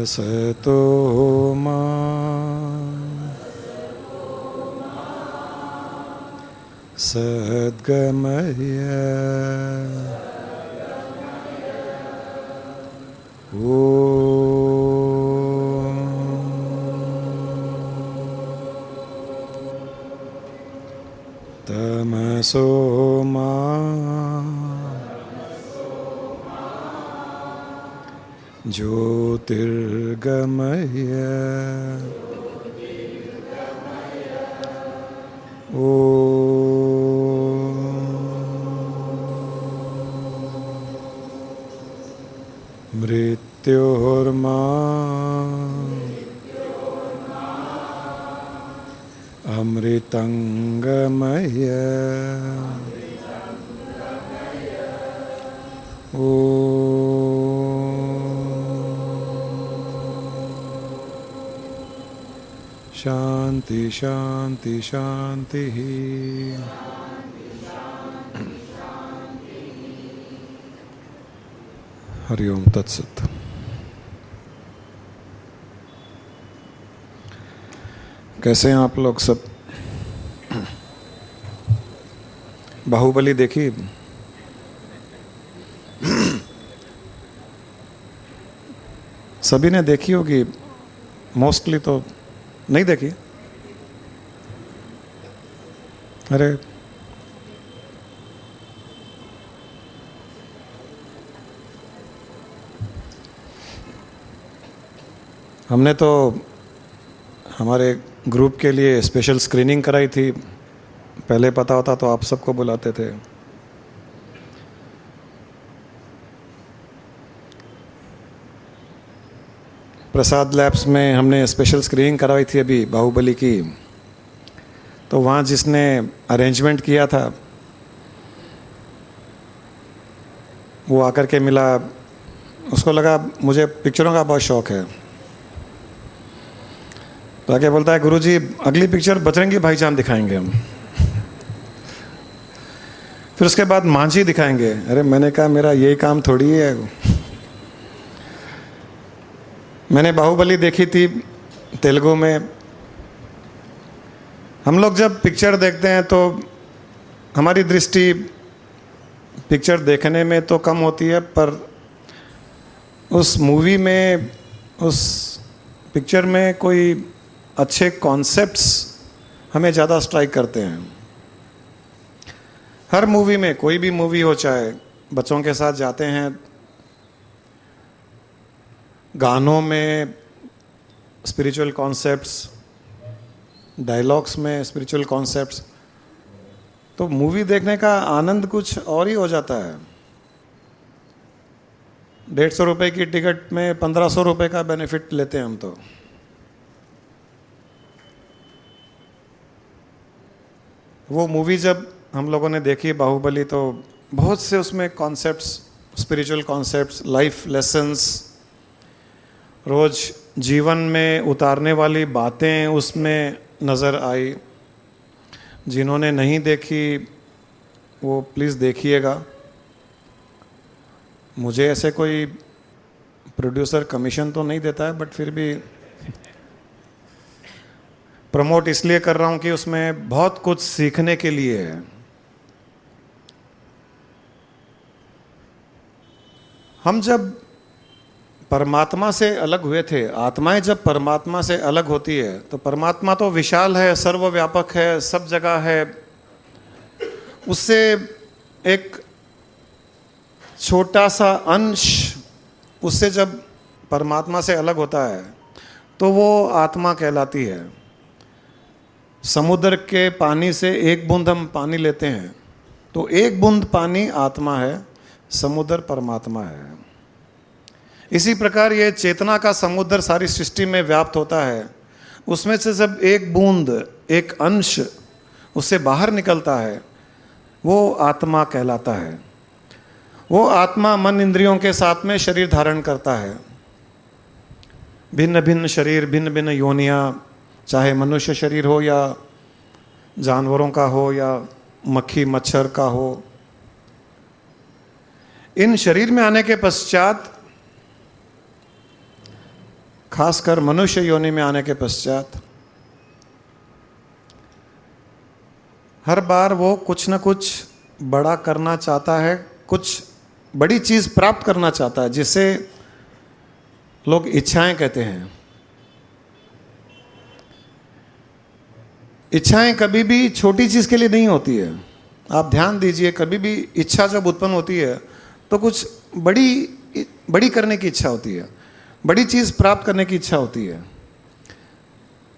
असतो मा सद्गमय तमसो मा ज्योतिर्गमय मृत्योर्मा अमृतंगमय शांति शांति शांति। हरिओम तत्सत। कैसे हैं आप लोग सब? बाहुबली देखी? सभी ने देखी होगी, मोस्टली तो नहीं देखी। अरे हमने तो हमारे ग्रुप के लिए स्पेशल स्क्रीनिंग कराई थी। पहले पता होता तो आप सबको बुलाते थे। प्रसाद लैब्स में हमने स्पेशल स्क्रीनिंग कराई थी अभी बाहुबली की। तो वहाँ जिसने अरेंजमेंट किया था वो आकर के मिला। उसको लगा मुझे पिक्चरों का बहुत शौक़ है, तो आके बोलता है गुरुजी अगली पिक्चर बजरंगी भाईजान दिखाएंगे हम। फिर उसके बाद मांझी दिखाएंगे। अरे मैंने कहा मेरा यही काम थोड़ी है। मैंने बाहुबली देखी थी तेलुगु में। हम लोग जब पिक्चर देखते हैं तो हमारी दृष्टि पिक्चर देखने में तो कम होती है, पर उस मूवी में, उस पिक्चर में कोई अच्छे कॉन्सेप्ट्स हमें ज़्यादा स्ट्राइक करते हैं। हर मूवी में, कोई भी मूवी हो, चाहे बच्चों के साथ जाते हैं, गानों में स्पिरिचुअल कॉन्सेप्ट्स, डायलॉग्स में स्पिरिचुअल कॉन्सेप्ट्स, तो मूवी देखने का आनंद कुछ और ही हो जाता है। 150 रुपये की टिकट में 1500 रुपये का बेनिफिट लेते हैं हम तो। वो मूवी जब हम लोगों ने देखी बाहुबली, तो बहुत से उसमें concepts, spiritual concepts, life lessons, रोज जीवन में उतारने वाली बातें उसमें नज़र आई। जिन्होंने नहीं देखी वो प्लीज़ देखिएगा। मुझे ऐसे कोई प्रोड्यूसर कमीशन तो नहीं देता है, बट फिर भी प्रमोट इसलिए कर रहा हूँ कि उसमें बहुत कुछ सीखने के लिए है। हम जब परमात्मा से अलग हुए थे, आत्माएं जब परमात्मा से अलग होती है, तो परमात्मा तो विशाल है, सर्वव्यापक है, सब जगह है। उससे एक छोटा सा अंश उससे जब परमात्मा से अलग होता है तो वो आत्मा कहलाती है। समुद्र के पानी से एक बूंद हम पानी लेते हैं तो एक बूंद पानी आत्मा है, समुद्र परमात्मा है। इसी प्रकार ये चेतना का समुद्र सारी सृष्टि में व्याप्त होता है। उसमें से जब एक बूंद, एक अंश उससे बाहर निकलता है, वो आत्मा कहलाता है। वो आत्मा मन इंद्रियों के साथ में शरीर धारण करता है। भिन्न भिन्न शरीर, भिन्न भिन्न योनियाँ, चाहे मनुष्य शरीर हो या जानवरों का हो या मक्खी मच्छर का हो, इन शरीर में आने के पश्चात, खासकर मनुष्य योनि में आने के पश्चात, हर बार वो कुछ न कुछ बड़ा करना चाहता है, कुछ बड़ी चीज प्राप्त करना चाहता है, जिसे लोग इच्छाएं कहते हैं। इच्छाएं कभी भी छोटी चीज के लिए नहीं होती है। आप ध्यान दीजिए, कभी भी इच्छा जब उत्पन्न होती है तो कुछ बड़ी करने की इच्छा होती है, बड़ी चीज प्राप्त करने की इच्छा होती है।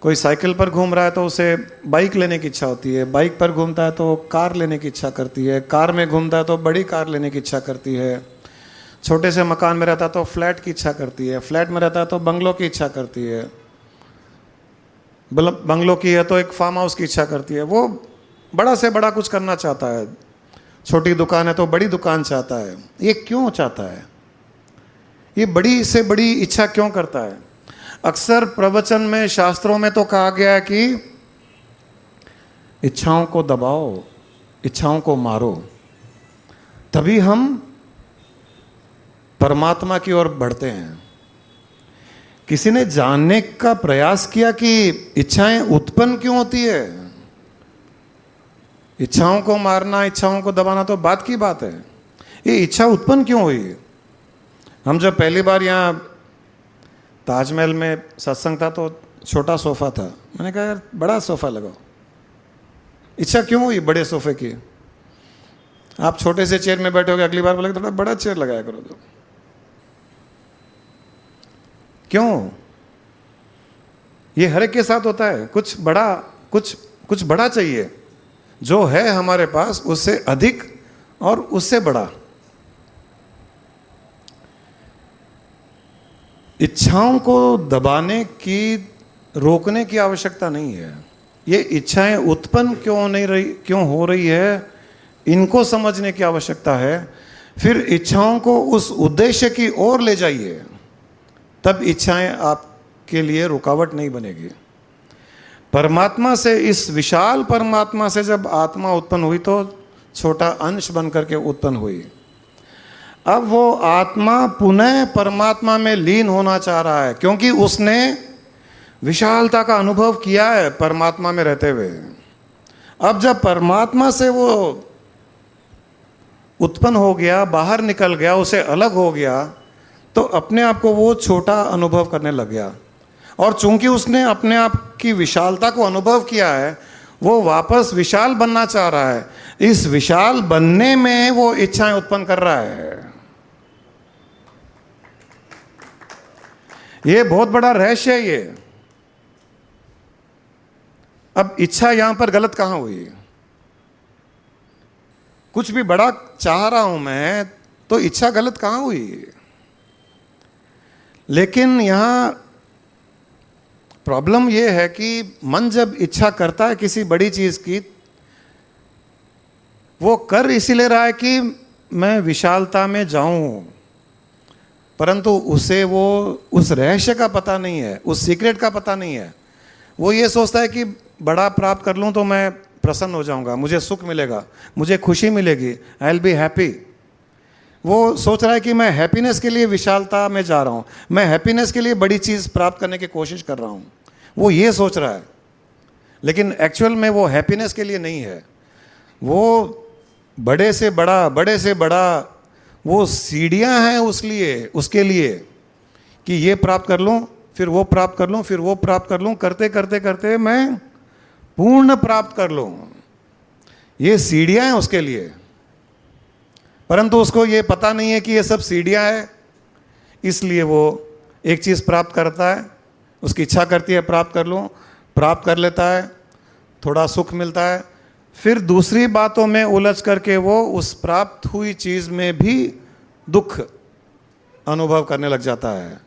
कोई साइकिल पर घूम रहा है तो उसे बाइक लेने की इच्छा होती है, बाइक पर घूमता है तो कार लेने की इच्छा करती है, कार में घूमता है तो बड़ी कार लेने की इच्छा करती है, छोटे से मकान में रहता है तो फ्लैट की इच्छा करती है, फ्लैट में रहता है तो बंगलों की इच्छा करती है, बंगलों की है तो एक फार्म हाउस की इच्छा करती है। वो बड़ा से बड़ा कुछ करना चाहता है, छोटी दुकान है तो बड़ी दुकान चाहता है। ये क्यों चाहता है? ये बड़ी से बड़ी इच्छा क्यों करता है? अक्सर प्रवचन में, शास्त्रों में तो कहा गया है कि इच्छाओं को दबाओ, इच्छाओं को मारो, तभी हम परमात्मा की ओर बढ़ते हैं। किसी ने जानने का प्रयास किया कि इच्छाएं उत्पन्न क्यों होती है? इच्छाओं को मारना, इच्छाओं को दबाना तो बात की बात है, ये इच्छा उत्पन्न क्यों हुई? हम जब पहली बार यहाँ ताजमहल में सत्संग था तो छोटा सोफा था, मैंने कहा यार बड़ा सोफा लगाओ। इच्छा क्यों हुई बड़े सोफे की? आप छोटे से चेयर में बैठे होगे, अगली बार बोले थोड़ा बड़ा चेयर लगाया करो। तो क्यों? ये हर एक के साथ होता है, कुछ बड़ा, कुछ बड़ा चाहिए, जो है हमारे पास उससे अधिक और उससे बड़ा। इच्छाओं को दबाने की, रोकने की आवश्यकता नहीं है। ये इच्छाएं उत्पन्न क्यों हो रही है, इनको समझने की आवश्यकता है। फिर इच्छाओं को उस उद्देश्य की ओर ले जाइए, तब इच्छाएं आपके लिए रुकावट नहीं बनेगी। परमात्मा से, इस विशाल परमात्मा से जब आत्मा उत्पन्न हुई तो छोटा अंश बन करके उत्पन्न हुई। अब वो आत्मा पुनः परमात्मा में लीन होना चाह रहा है, क्योंकि उसने विशालता का अनुभव किया है परमात्मा में रहते हुए। अब जब परमात्मा से वो उत्पन्न हो गया, बाहर निकल गया, उसे अलग हो गया, तो अपने आप को वो छोटा अनुभव करने लग गया। और चूंकि उसने अपने आप की विशालता को अनुभव किया है, वो वापस विशाल बनना चाह रहा है। इस विशाल बनने में वो इच्छाएं उत्पन्न कर रहा है। ये बहुत बड़ा रहस्य है ये। अब इच्छा यहां पर गलत कहां हुई? कुछ भी बड़ा चाह रहा हूं मैं, तो इच्छा गलत कहां हुई? लेकिन यहां प्रॉब्लम यह है कि मन जब इच्छा करता है किसी बड़ी चीज की, वो कर इसीलिए रहा है कि मैं विशालता में जाऊं, परंतु उसे वो उस रहस्य का पता नहीं है, उस सीक्रेट का पता नहीं है। वो ये सोचता है कि बड़ा प्राप्त कर लूं तो मैं प्रसन्न हो जाऊंगा, मुझे सुख मिलेगा, मुझे खुशी मिलेगी, आई विल बी हैप्पी। वो सोच रहा है कि मैं हैप्पीनेस के लिए विशालता में जा रहा हूं, मैं हैप्पीनेस के लिए बड़ी चीज प्राप्त करने की कोशिश कर रहा हूं, वो ये सोच रहा है। लेकिन एक्चुअल में वो हैप्पीनेस के लिए नहीं है, वो बड़े से बड़ा वो सीढ़ियां हैं उसके लिए कि ये प्राप्त कर लूं, फिर वो प्राप्त कर लूं, फिर वो प्राप्त कर लूं, करते करते करते मैं पूर्ण प्राप्त कर लूं। ये सीढ़ियां हैं उसके लिए, परंतु उसको ये पता नहीं है कि ये सब सीढ़ियां हैं। इसलिए वो एक चीज़ प्राप्त करता है, उसकी इच्छा करती है प्राप्त कर लूं, प्राप्त कर लेता है, थोड़ा सुख मिलता है, फिर दूसरी बातों में उलझ करके वो उस प्राप्त हुई चीज़ में भी दुख अनुभव करने लग जाता है।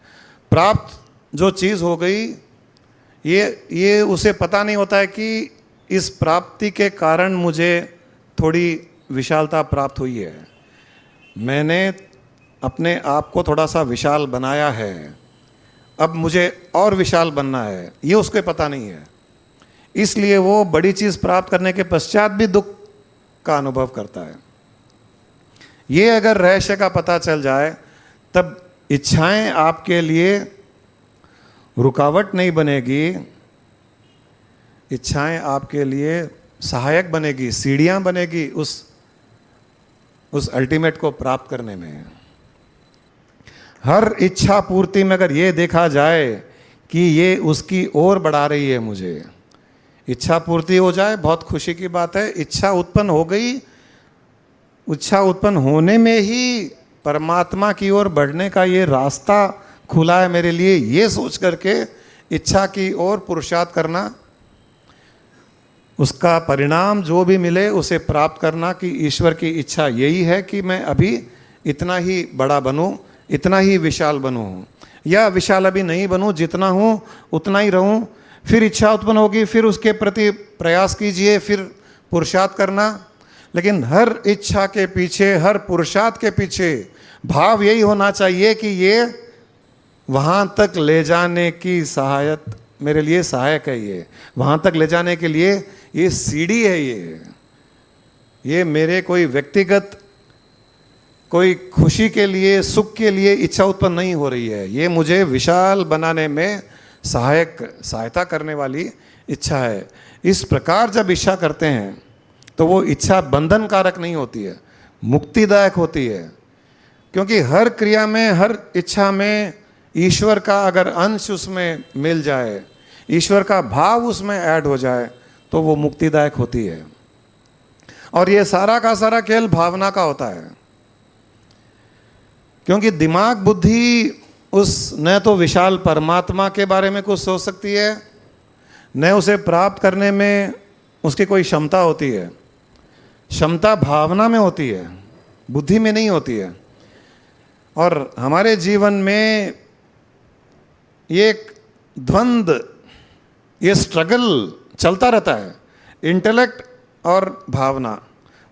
प्राप्त जो चीज़ हो गई, ये उसे पता नहीं होता है कि इस प्राप्ति के कारण मुझे थोड़ी विशालता प्राप्त हुई है, मैंने अपने आप को थोड़ा सा विशाल बनाया है, अब मुझे और विशाल बनना है, ये उसको पता नहीं है। इसलिए वो बड़ी चीज प्राप्त करने के पश्चात भी दुख का अनुभव करता है। ये अगर रहस्य का पता चल जाए तब इच्छाएं आपके लिए रुकावट नहीं बनेगी, इच्छाएं आपके लिए सहायक बनेगी, सीढ़ियां बनेगी उस अल्टीमेट को प्राप्त करने में। हर इच्छा पूर्ति में अगर ये देखा जाए कि ये उसकी ओर बढ़ा रही है, मुझे इच्छा पूर्ति हो जाए, बहुत खुशी की बात है। इच्छा उत्पन्न हो गई, इच्छा उत्पन्न होने में ही परमात्मा की ओर बढ़ने का ये रास्ता खुला है मेरे लिए, ये सोच करके इच्छा की ओर पुरुषार्थ करना, उसका परिणाम जो भी मिले उसे प्राप्त करना कि ईश्वर की इच्छा यही है कि मैं अभी इतना ही बड़ा बनूं, इतना ही विशाल बनूं, या विशाल अभी नहीं बनूं, जितना हूं उतना ही रहूं। फिर इच्छा उत्पन्न होगी, फिर उसके प्रति प्रयास कीजिए, फिर पुरुषार्थ करना। लेकिन हर इच्छा के पीछे, हर पुरुषार्थ के पीछे भाव यही होना चाहिए कि ये वहाँ तक ले जाने की सहायक मेरे लिए सहायक है, ये वहाँ तक ले जाने के लिए ये सीढ़ी है, ये मेरे कोई व्यक्तिगत कोई खुशी के लिए, सुख के लिए इच्छा उत्पन्न नहीं हो रही है, ये मुझे विशाल बनाने में सहायता करने वाली इच्छा है। इस प्रकार जब इच्छा करते हैं तो वो इच्छा बंधन कारक नहीं होती है, मुक्तिदायक होती है। क्योंकि हर क्रिया में, हर इच्छा में ईश्वर का अगर अंश उसमें मिल जाए, ईश्वर का भाव उसमें ऐड हो जाए तो वो मुक्तिदायक होती है। और ये सारा का सारा खेल भावना का होता है। क्योंकि दिमाग बुद्धि उस न तो विशाल परमात्मा के बारे में कुछ सोच सकती है, न उसे प्राप्त करने में उसकी कोई क्षमता होती है। क्षमता भावना में होती है, बुद्धि में नहीं होती है। और हमारे जीवन में ये एक द्वंद्व, ये स्ट्रगल चलता रहता है। इंटेलेक्ट और भावना,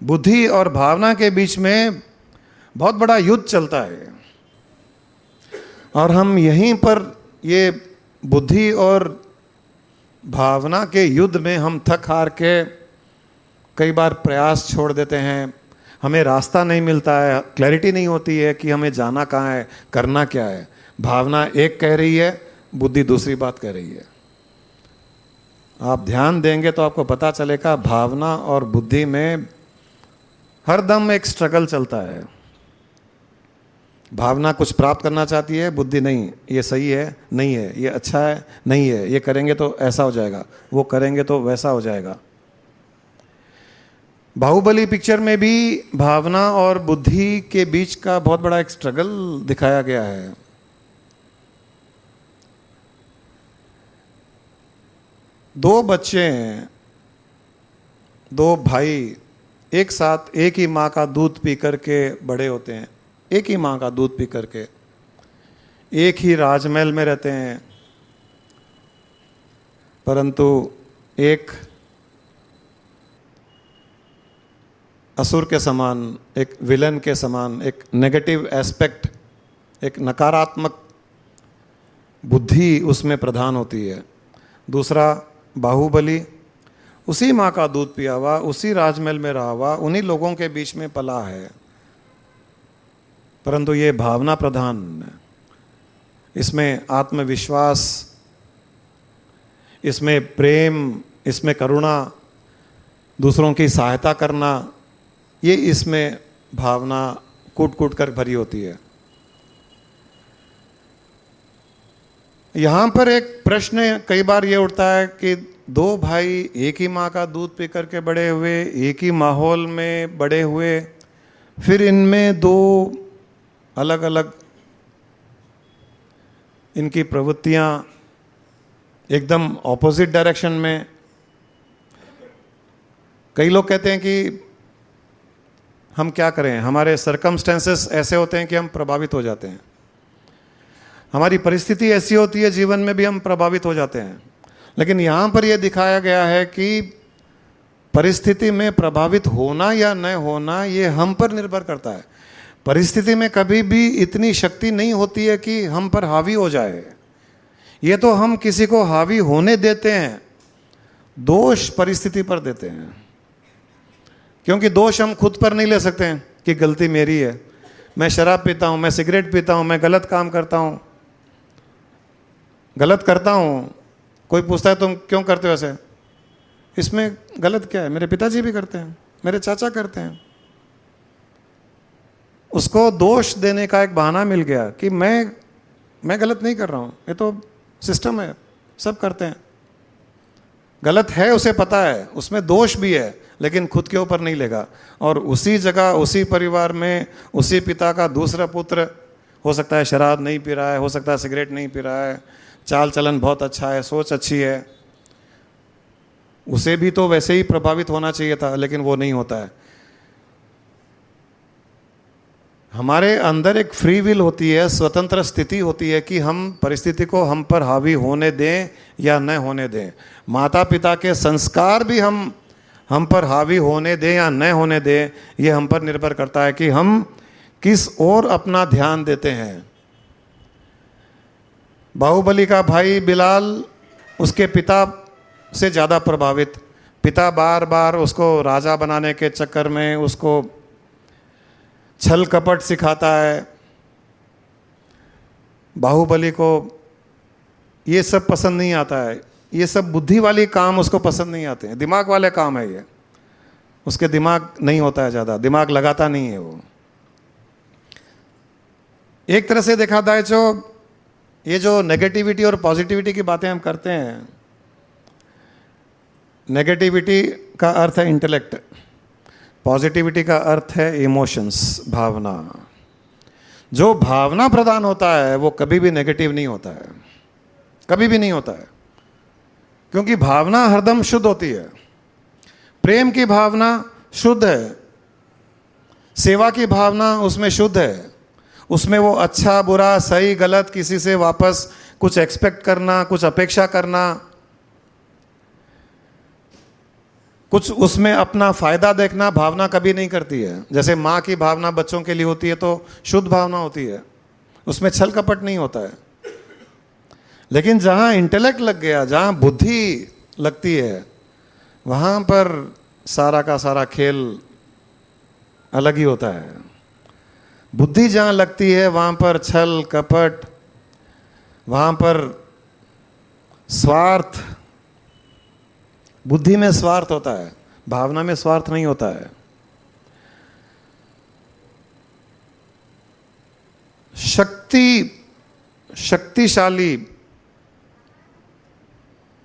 बुद्धि और भावना के बीच में बहुत बड़ा युद्ध चलता है। और हम यहीं पर ये बुद्धि और भावना के युद्ध में हम थक हार के कई बार प्रयास छोड़ देते हैं। हमें रास्ता नहीं मिलता है, क्लैरिटी नहीं होती है कि हमें जाना कहाँ है, करना क्या है। भावना एक कह रही है, बुद्धि दूसरी बात कह रही है। आप ध्यान देंगे तो आपको पता चलेगा भावना और बुद्धि में हरदम एक स्ट्रगल चलता है। भावना कुछ प्राप्त करना चाहती है, बुद्धि नहीं, ये सही है, नहीं है, ये अच्छा है, नहीं है, ये करेंगे तो ऐसा हो जाएगा, वो करेंगे तो वैसा हो जाएगा। बाहुबली पिक्चर में भी भावना और बुद्धि के बीच का बहुत बड़ा एक स्ट्रगल दिखाया गया है। दो बच्चे हैं, दो भाई एक साथ एक ही माँ का दूध पी करके बड़े होते हैं, एक ही माँ का दूध पी करके, एक ही राजमहल में रहते हैं। परंतु एक असुर के समान, एक विलन के समान, एक नेगेटिव एस्पेक्ट, एक नकारात्मक बुद्धि उसमें प्रधान होती है। दूसरा बाहुबली उसी माँ का दूध पिया हुआ, उसी राजमहल में रहा हुआ, उन्हीं लोगों के बीच में पला है, परंतु ये भावना प्रधान है। इसमें आत्मविश्वास, इसमें प्रेम, इसमें करुणा, दूसरों की सहायता करना, ये इसमें भावना कूट कूट कर भरी होती है। यहाँ पर एक प्रश्न कई बार ये उठता है कि दो भाई एक ही माँ का दूध पी करके बड़े हुए, एक ही माहौल में बड़े हुए, फिर इनमें दो अलग अलग इनकी प्रवृत्तियाँ एकदम ऑपोजिट डायरेक्शन में। कई लोग कहते हैं कि हम क्या करें, हमारे सर्कमस्टेंसेस ऐसे होते हैं कि हम प्रभावित हो जाते हैं, हमारी परिस्थिति ऐसी होती है जीवन में भी हम प्रभावित हो जाते हैं। लेकिन यहाँ पर यह दिखाया गया है कि परिस्थिति में प्रभावित होना या न होना ये हम पर निर्भर करता है। परिस्थिति में कभी भी इतनी शक्ति नहीं होती है कि हम पर हावी हो जाए। ये तो हम किसी को हावी होने देते हैं दोष परिस्थिति पर देते हैं, क्योंकि दोष हम खुद पर नहीं ले सकते हैं कि गलती मेरी है, मैं शराब पीता हूँ, मैं सिगरेट पीता हूँ, मैं गलत काम करता हूँ, गलत करता हूँ। कोई पूछता है तुम क्यों करते हो ऐसे, इसमें गलत क्या है, मेरे पिताजी भी करते हैं, मेरे चाचा करते हैं। उसको दोष देने का एक बहाना मिल गया कि मैं गलत नहीं कर रहा हूँ, ये तो सिस्टम है, सब करते हैं। गलत है उसे पता है, उसमें दोष भी है, लेकिन खुद के ऊपर नहीं लेगा। और उसी जगह, उसी परिवार में, उसी पिता का दूसरा पुत्र हो सकता है शराब नहीं पी रहा है, हो सकता है सिगरेट नहीं पी रहा है, चाल चलन बहुत अच्छा है, सोच अच्छी है, उसे भी तो वैसे ही प्रभावित होना चाहिए था, लेकिन वो नहीं होता है। हमारे अंदर एक फ्री विल होती है, स्वतंत्र स्थिति होती है कि हम परिस्थिति को हम पर हावी होने दें या न होने दें। माता पिता के संस्कार भी हम पर हावी होने दें या न होने दें, ये हम पर निर्भर करता है कि हम किस ओर अपना ध्यान देते हैं। बाहुबली का भाई बिलाल उसके पिता से ज़्यादा प्रभावित, पिता बार बार उसको राजा बनाने के चक्कर में उसको छल कपट सिखाता है। बाहुबली को ये सब पसंद नहीं आता है, ये सब बुद्धि वाली काम उसको पसंद नहीं आते हैं, दिमाग वाले काम है ये, उसके दिमाग नहीं होता है, ज़्यादा दिमाग लगाता नहीं है वो। एक तरह से देखा जाए जो ये जो नेगेटिविटी और पॉजिटिविटी की बातें हम करते हैं, नेगेटिविटी का अर्थ है इंटेलेक्ट, पॉजिटिविटी का अर्थ है इमोशंस, भावना। जो भावना प्रदान होता है वो कभी भी नेगेटिव नहीं होता है, कभी भी नहीं होता है, क्योंकि भावना हरदम शुद्ध होती है। प्रेम की भावना शुद्ध है, सेवा की भावना उसमें शुद्ध है, उसमें वो अच्छा बुरा सही गलत किसी से वापस कुछ एक्सपेक्ट करना, कुछ अपेक्षा करना, कुछ उसमें अपना फायदा देखना भावना कभी नहीं करती है। जैसे माँ की भावना बच्चों के लिए होती है तो शुद्ध भावना होती है, उसमें छल कपट नहीं होता है। लेकिन जहाँ इंटेलेक्ट लग गया, जहाँ बुद्धि लगती है, वहाँ पर सारा का सारा खेल अलग ही होता है। बुद्धि जहाँ लगती है वहाँ पर छल कपट, वहाँ पर स्वार्थ, बुद्धि में स्वार्थ होता है, भावना में स्वार्थ नहीं होता है। शक्तिशाली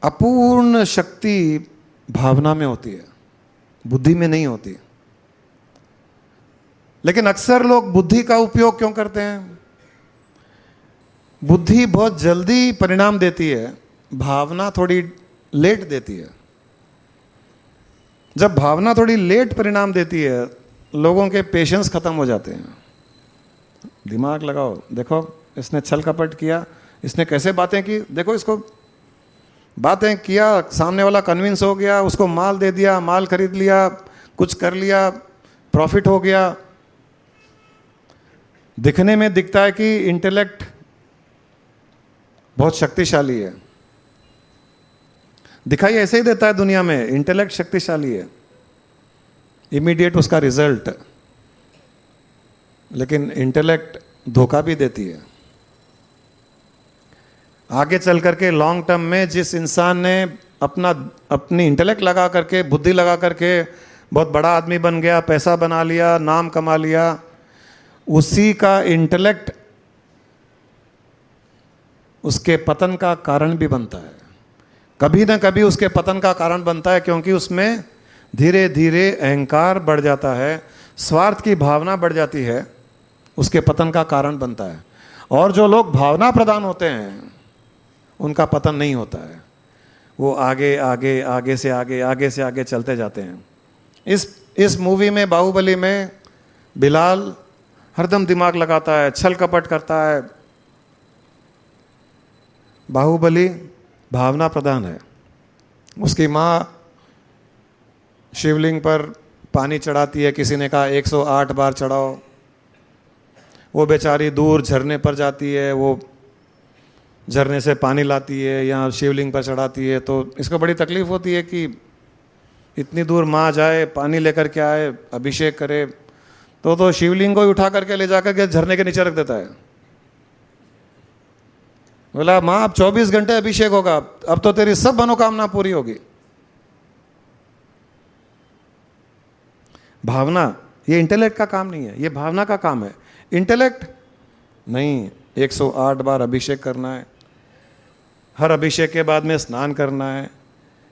अपूर्ण शक्ति भावना में होती है, बुद्धि में नहीं होती। लेकिन अक्सर लोग बुद्धि का उपयोग क्यों करते हैं? बुद्धि बहुत जल्दी परिणाम देती है, भावना थोड़ी लेट देती है। जब भावना थोड़ी लेट परिणाम देती है, लोगों के पेशेंस खत्म हो जाते हैं। दिमाग लगाओ, देखो इसने छल कपट किया, इसने कैसे बातें की, देखो इसको बातें किया, सामने वाला कन्विंस हो गया, उसको माल दे दिया, माल खरीद लिया, कुछ कर लिया, प्रॉफिट हो गया। दिखने में दिखता है कि इंटेलेक्ट बहुत शक्तिशाली है, दिखाई ऐसे ही देता है दुनिया में, इंटेलेक्ट शक्तिशाली है, इमीडिएट उसका रिजल्ट। लेकिन इंटेलेक्ट धोखा भी देती है। आगे चल करके लॉन्ग टर्म में जिस इंसान ने अपनी इंटेलेक्ट लगा करके, बुद्धि लगा करके बहुत बड़ा आदमी बन गया, पैसा बना लिया, नाम कमा लिया, उसी का इंटेलेक्ट उसके पतन का कारण भी बनता है। कभी ना कभी उसके पतन का कारण बनता है, क्योंकि उसमें धीरे धीरे अहंकार बढ़ जाता है, स्वार्थ की भावना बढ़ जाती है, उसके पतन का कारण बनता है। और जो लोग भावना प्रधान होते हैं उनका पतन नहीं होता है, वो आगे आगे आगे से आगे, आगे से आगे चलते जाते हैं। इस मूवी में, बाहुबली में, बिलाल हरदम दिमाग लगाता है, छल कपट करता है। बाहुबली भावना प्रधान है। उसकी माँ शिवलिंग पर पानी चढ़ाती है, किसी ने कहा 108 बार चढ़ाओ, वो बेचारी दूर झरने पर जाती है, वो झरने से पानी लाती है या शिवलिंग पर चढ़ाती है, तो इसको बड़ी तकलीफ होती है कि इतनी दूर माँ जाए, पानी लेकर के आए, अभिषेक करे, तो शिवलिंग को ही उठा करके ले जाकर के झरने के नीचे रख देता है। बोला माँ अब 24 घंटे अभिषेक होगा, अब तो तेरी सब मनोकामना पूरी होगी। भावना, ये इंटेलेक्ट का काम नहीं है, ये भावना का काम है। इंटेलेक्ट नहीं, 108 बार अभिषेक करना है, हर अभिषेक के बाद में स्नान करना है,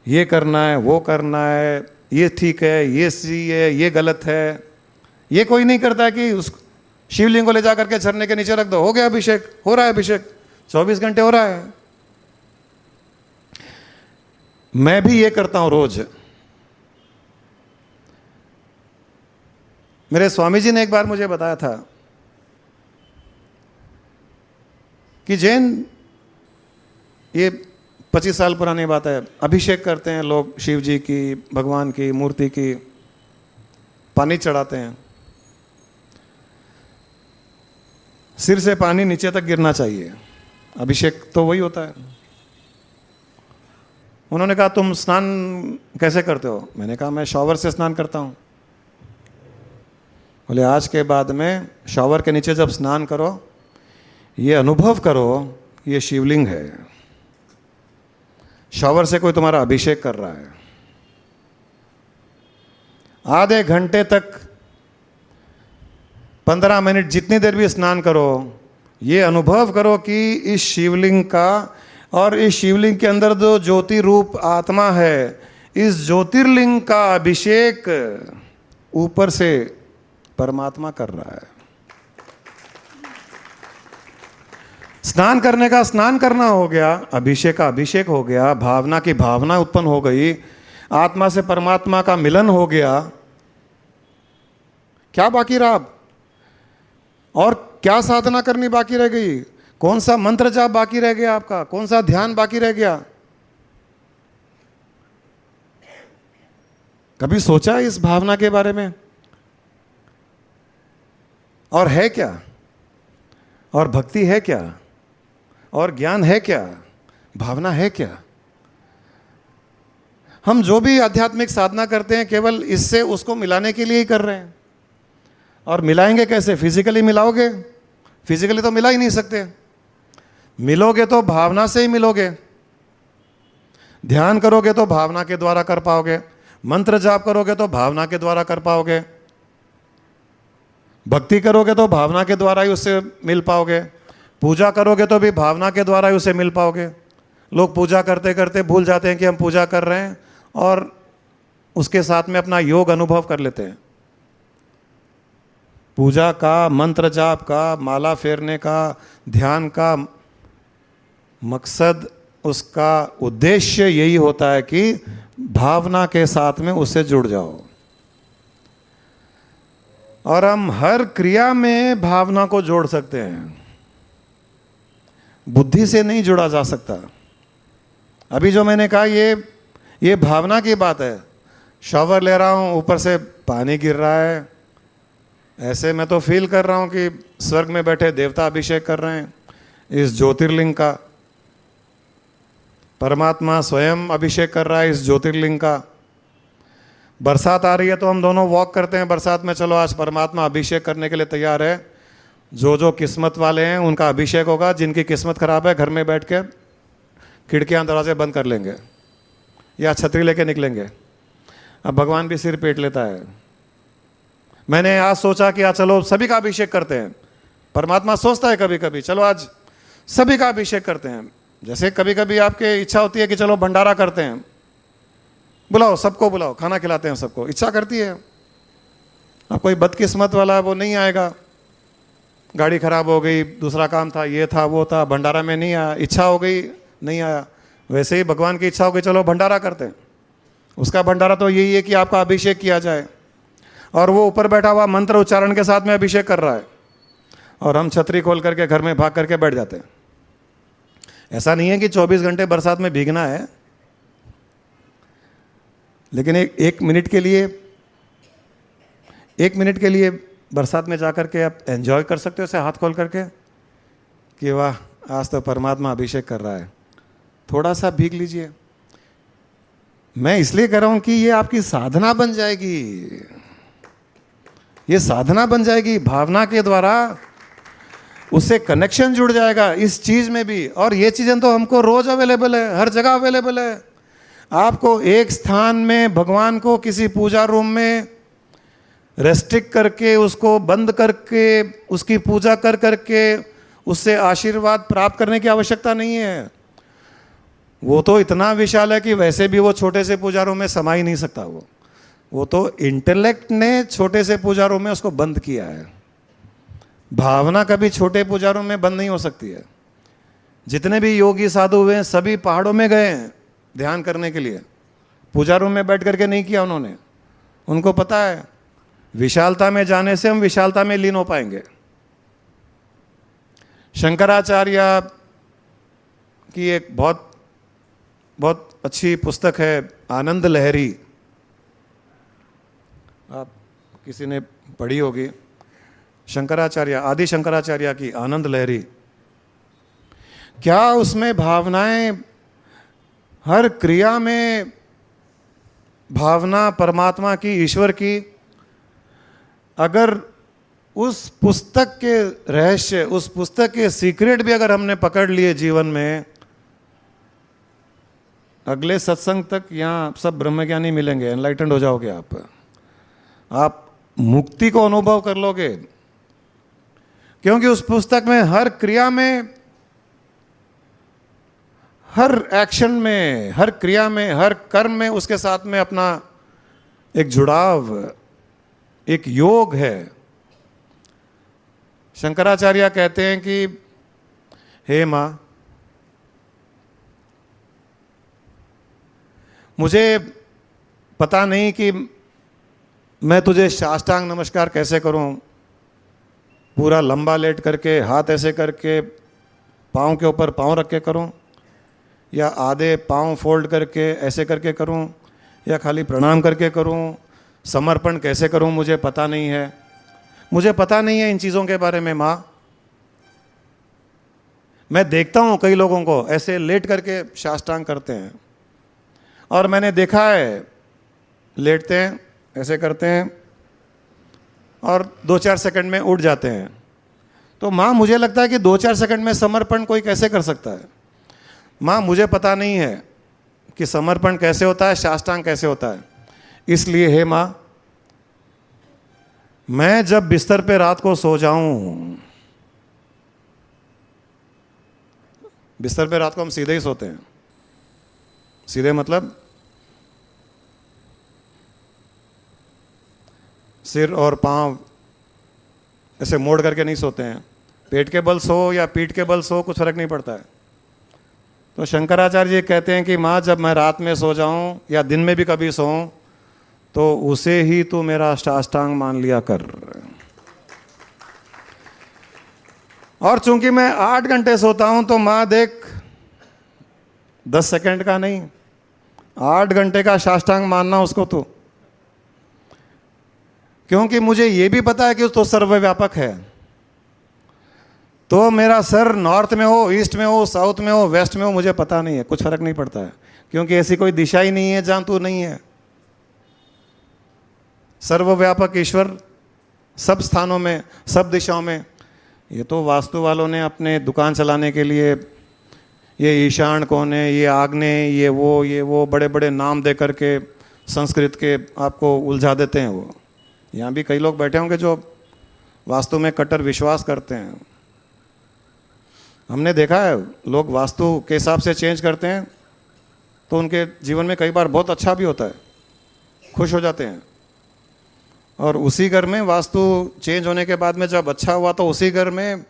ये करना है, वो करना है, ये ठीक है, ये सही है, ये गलत है। ये कोई नहीं करता कि उस शिवलिंग को ले जा करके झरने के नीचे रख दो, हो गया अभिषेक, हो रहा है अभिषेक, 24 घंटे हो रहा है। मैं भी ये करता हूं रोज। मेरे स्वामी जी ने एक बार मुझे बताया था कि जैन, ये 25 साल पुरानी बात है, अभिषेक करते हैं लोग शिव जी की, भगवान की मूर्ति की, पानी चढ़ाते हैं, सिर से पानी नीचे तक गिरना चाहिए, अभिषेक तो वही होता है। उन्होंने कहा तुम स्नान कैसे करते हो? मैंने कहा मैं शॉवर से स्नान करता हूं। बोले आज के बाद में शॉवर के नीचे जब स्नान करो, ये अनुभव करो ये शिवलिंग है, शॉवर से कोई तुम्हारा अभिषेक कर रहा है। आधे घंटे तक, 15 मिनट, जितनी देर भी स्नान करो, ये अनुभव करो कि इस शिवलिंग का और इस शिवलिंग के अंदर जो ज्योति रूप आत्मा है, इस ज्योतिर्लिंग का अभिषेक ऊपर से परमात्मा कर रहा है। स्नान करने का स्नान करना हो गया, अभिषेक का अभिषेक हो गया, भावना की भावना उत्पन्न हो गई, आत्मा से परमात्मा का मिलन हो गया। क्या बाकी रहा अब? और क्या साधना करनी बाकी रह गई? कौन सा मंत्र जाप बाकी रह गया आपका? कौन सा ध्यान बाकी रह गया? कभी सोचा इस भावना के बारे में? और है क्या? और भक्ति है क्या? और ज्ञान है क्या? भावना है क्या? हम जो भी आध्यात्मिक साधना करते हैं केवल इससे उसको मिलाने के लिए ही कर रहे हैं। और मिलाएंगे कैसे? फिजिकली मिलाओगे? फिजिकली तो मिला ही नहीं सकते। मिलोगे तो भावना से ही मिलोगे। ध्यान करोगे तो भावना के द्वारा कर पाओगे, मंत्र जाप करोगे तो भावना के द्वारा कर पाओगे, भक्ति करोगे तो भावना के द्वारा ही उससे मिल पाओगे, पूजा करोगे तो भी भावना के द्वारा ही उसे मिल पाओगे। लोग पूजा करते करते भूल जाते हैं कि हम पूजा कर रहे हैं और उसके साथ में अपना योग अनुभव कर लेते हैं। पूजा का, मंत्र जाप का, माला फेरने का, ध्यान का मकसद, उसका उद्देश्य यही होता है कि भावना के साथ में उससे जुड़ जाओ। और हम हर क्रिया में भावना को जोड़ सकते हैं, बुद्धि से नहीं जुड़ा जा सकता। अभी जो मैंने कहा ये भावना की बात है। शॉवर ले रहा हूं, ऊपर से पानी गिर रहा है, ऐसे मैं तो फील कर रहा हूं कि स्वर्ग में बैठे देवता अभिषेक कर रहे हैं इस ज्योतिर्लिंग का। परमात्मा स्वयं अभिषेक कर रहा है इस ज्योतिर्लिंग का। बरसात आ रही है तो हम दोनों वॉक करते हैं बरसात में, चलो आज परमात्मा अभिषेक करने के लिए तैयार है। जो किस्मत वाले हैं उनका अभिषेक होगा, जिनकी किस्मत खराब है घर में बैठ के खिड़कियां दरवाजे बंद कर लेंगे या छतरी लेके निकलेंगे। अब भगवान भी सिर पेट लेता है। मैंने आज सोचा कि आज चलो सभी का अभिषेक करते हैं। परमात्मा सोचता है कभी कभी चलो आज सभी का अभिषेक करते हैं। जैसे कभी कभी आपके इच्छा होती है कि चलो भंडारा करते हैं, बुलाओ सबको, बुलाओ खाना खिलाते हैं सबको, इच्छा करती है। अब कोई बदकिस्मत वाला वो नहीं आएगा, गाड़ी खराब हो गई, दूसरा काम था, ये था वो था, भंडारा में नहीं आया, इच्छा हो गई नहीं आया। वैसे ही भगवान की इच्छा हो गई चलो भंडारा करते हैं। उसका भंडारा तो यही है कि आपका अभिषेक किया जाए, और वो ऊपर बैठा हुआ मंत्र उच्चारण के साथ में अभिषेक कर रहा है, और हम छतरी खोल करके घर में भाग करके बैठ जाते हैं। ऐसा नहीं है कि 24 घंटे बरसात में भीगना है, लेकिन एक मिनट के लिए, 1 मिनट के लिए बरसात में जाकर के आप एंजॉय कर सकते हो ऐसे हाथ खोल करके कि वाह आज तो परमात्मा अभिषेक कर रहा है, थोड़ा सा भीग लीजिए। मैं इसलिए कह रहा हूं कि ये आपकी साधना बन जाएगी, ये साधना बन जाएगी। भावना के द्वारा उससे कनेक्शन जुड़ जाएगा इस चीज में भी। और ये चीजें तो हमको रोज अवेलेबल है, हर जगह अवेलेबल है। आपको एक स्थान में भगवान को किसी पूजा रूम में रेस्ट्रिक्ट करके, उसको बंद करके, उसकी पूजा कर करके उससे आशीर्वाद प्राप्त करने की आवश्यकता नहीं है। वो तो इतना विशाल है कि वैसे भी वो छोटे से पूजा रूम में समा ही नहीं सकता। वो तो इंटेलेक्ट ने छोटे से पूजा रूम में उसको बंद किया है। भावना कभी छोटे पूजा रूम में बंद नहीं हो सकती है। जितने भी योगी साधु हुए हैं सभी पहाड़ों में गए हैं ध्यान करने के लिए, पूजा रूम में बैठ करके नहीं किया उन्होंने। उनको पता है विशालता में जाने से हम विशालता में लीन हो पाएंगे। शंकराचार्य की एक बहुत बहुत अच्छी पुस्तक है आनंद लहरी, आप किसी ने पढ़ी होगी। शंकराचार्य, आदि शंकराचार्य की आनंद लहरी। क्या उसमें भावनाएं, हर क्रिया में भावना परमात्मा की, ईश्वर की। अगर उस पुस्तक के रहस्य, उस पुस्तक के सीक्रेट भी अगर हमने पकड़ लिए जीवन में, अगले सत्संग तक यहाँ सब ब्रह्मज्ञानी मिलेंगे, एनलाइटेंड हो जाओगे आप मुक्ति को अनुभव कर लोगे। क्योंकि उस पुस्तक में हर क्रिया में, हर एक्शन में, हर क्रिया में, हर कर्म में उसके साथ में अपना एक जुड़ाव, एक योग है। शंकराचार्य कहते हैं कि हे मां, मुझे पता नहीं कि मैं तुझे साष्टांग नमस्कार कैसे करूं, पूरा लंबा लेट करके, हाथ ऐसे करके, पाँव के ऊपर पाँव रख के करूं, या आधे पाँव फोल्ड करके ऐसे करके करूं, या खाली प्रणाम करके करूं, समर्पण कैसे करूं, मुझे पता नहीं है। मुझे पता नहीं है इन चीज़ों के बारे में माँ। मैं देखता हूं कई लोगों को ऐसे लेट करके साष्टांग करते हैं, और मैंने देखा है लेटते हैं, ऐसे करते हैं और 2-4 सेकंड में उठ जाते हैं। तो माँ मुझे लगता है कि 2-4 सेकंड में समर्पण कोई कैसे कर सकता है। माँ मुझे पता नहीं है कि समर्पण कैसे होता है, साष्टांग कैसे होता है। इसलिए हे माँ, मैं जब बिस्तर पे रात को सो जाऊं, बिस्तर पे रात को हम सीधे ही सोते हैं, सीधे मतलब सिर और पांव ऐसे मोड़ करके नहीं सोते हैं। पेट के बल सो या पीठ के बल सो, कुछ फर्क नहीं पड़ता है। तो शंकराचार्य जी कहते हैं कि माँ जब मैं रात में सो जाऊं या दिन में भी कभी सोऊं, तो उसे ही तू मेरा साष्टांग मान लिया कर। और चूंकि मैं 8 घंटे सोता हूं, तो माँ देख 10 सेकंड का नहीं, 8 घंटे का साष्टांग मानना उसको तो। क्योंकि मुझे ये भी पता है कि तो सर्वव्यापक है। तो मेरा सर नॉर्थ में हो, ईस्ट में हो, साउथ में हो, वेस्ट में हो, मुझे पता नहीं है, कुछ फर्क नहीं पड़ता है। क्योंकि ऐसी कोई दिशा ही नहीं है जहां तू नहीं है। सर्वव्यापक ईश्वर सब स्थानों में, सब दिशाओं में। ये तो वास्तु वालों ने अपने दुकान चलाने के लिए ये ईशान कौन है, ये आग्नेय, ये वो बड़े बड़े नाम दे करके संस्कृत के आपको उलझा देते हैं। वो यहाँ भी कई लोग बैठे होंगे जो वास्तु में कट्टर विश्वास करते हैं। हमने देखा है लोग वास्तु के हिसाब से चेंज करते हैं तो उनके जीवन में कई बार बहुत अच्छा भी होता है, खुश हो जाते हैं। और उसी घर में वास्तु चेंज होने के बाद में जब अच्छा हुआ, तो उसी घर में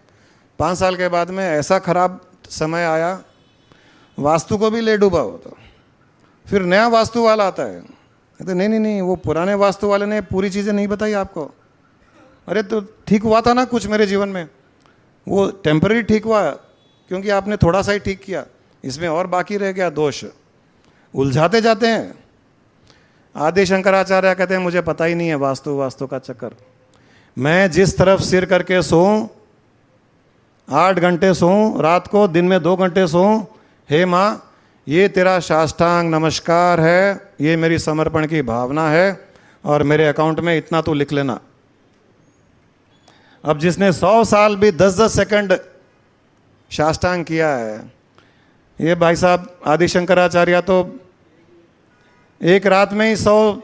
5 साल के बाद में ऐसा खराब समय आया, वास्तु को भी ले डूबा हो। तो फिर नया वास्तु वाला आता है, कहते नहीं, वो पुराने वास्तु वाले ने पूरी चीज़ें नहीं बताई आपको। अरे तो ठीक हुआ था ना कुछ मेरे जीवन में, वो टेम्पररी ठीक हुआ क्योंकि आपने थोड़ा सा ही ठीक किया, इसमें और बाकी रह गया दोष। उलझाते जाते हैं। आदि शंकराचार्य कहते हैं मुझे पता ही नहीं है वास्तु का चक्कर। मैं जिस तरफ सिर करके सोऊं 8 घंटे सोऊं रात को, दिन में 2 घंटे सोऊं, हे माँ ये तेरा साष्टांग नमस्कार है, ये मेरी समर्पण की भावना है और मेरे अकाउंट में इतना तू लिख लेना। अब जिसने 100 साल भी 10-10 सेकंड साष्टांग किया है, ये भाई साहब आदि शंकराचार्य तो एक रात में ही 100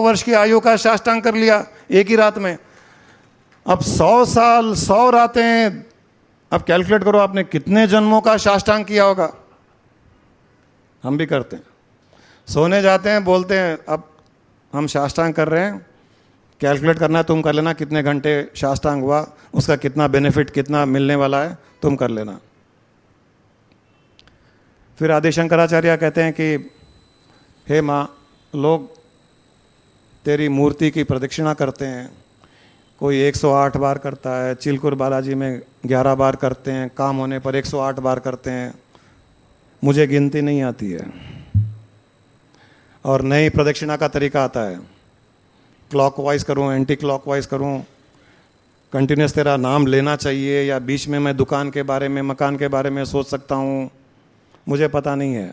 वर्ष की आयु का साष्टांग कर लिया एक ही रात में। अब 100 साल 100 रातें, अब कैलकुलेट करो आपने कितने जन्मों का साष्टांग किया होगा। हम भी करते हैं, सोने जाते हैं, बोलते हैं अब हम साष्टांग कर रहे हैं, कैलकुलेट करना है, तुम कर लेना कितने घंटे साष्टांग हुआ, उसका कितना बेनिफिट कितना मिलने वाला है, तुम कर लेना। फिर आदि शंकराचार्य कहते हैं कि हे माँ, लोग तेरी मूर्ति की प्रदक्षिणा करते हैं, कोई 108 बार करता है, चिलकुर बालाजी में 11 बार करते हैं, काम होने पर 108 बार करते हैं, मुझे गिनती नहीं आती है। और नई प्रदक्षिणा का तरीका आता है, क्लॉकवाइज करूं, एंटी क्लॉकवाइज करूं, कंटिन्यूस तेरा नाम लेना चाहिए, या बीच में मैं दुकान के बारे में मकान के बारे में सोच सकता हूं, मुझे पता नहीं है।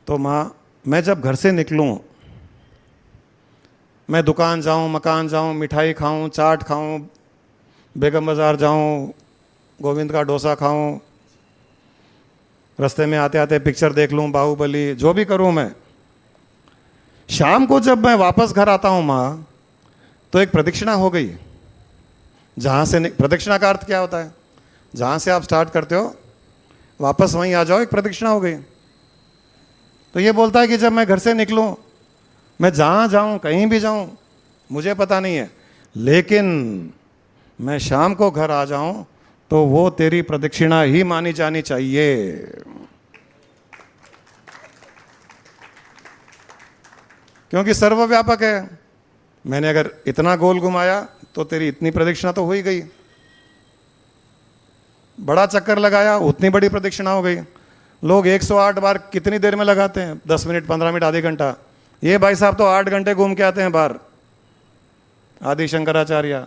तो माँ, मैं जब घर से निकलूं, मैं दुकान जाऊं, मकान जाऊं, मिठाई खाऊं, चाट खाऊं, बेगम बाज़ार जाऊं, गोविंद का डोसा खाऊं, रास्ते में आते आते पिक्चर देख लूं, बाहुबली, जो भी करूं मैं, शाम को जब मैं वापस घर आता हूं माँ, तो एक प्रदक्षिणा हो गई। जहाँ से प्रदक्षिणा का अर्थ क्या होता है? जहाँ से आप स्टार्ट करते हो वापस वहीं आ जाओ, एक प्रदक्षिणा हो गई। तो ये बोलता है कि जब मैं घर से निकलूं, मैं जहाँ जाऊं, कहीं भी जाऊं, मुझे पता नहीं है, लेकिन मैं शाम को घर आ जाऊं तो वो तेरी प्रदक्षिणा ही मानी जानी चाहिए। क्योंकि सर्वव्यापक है। मैंने अगर इतना गोल घुमाया तो तेरी इतनी प्रदक्षिणा तो हो ही गई, बड़ा चक्कर लगाया उतनी बड़ी प्रदक्षिणा हो गई। लोग 108 बार कितनी देर में लगाते हैं? 10 मिनट, 15 मिनट, आधे घंटा। ये भाई साहब तो 8 घंटे घूम के आते हैं बाहर, आदि शंकराचार्य।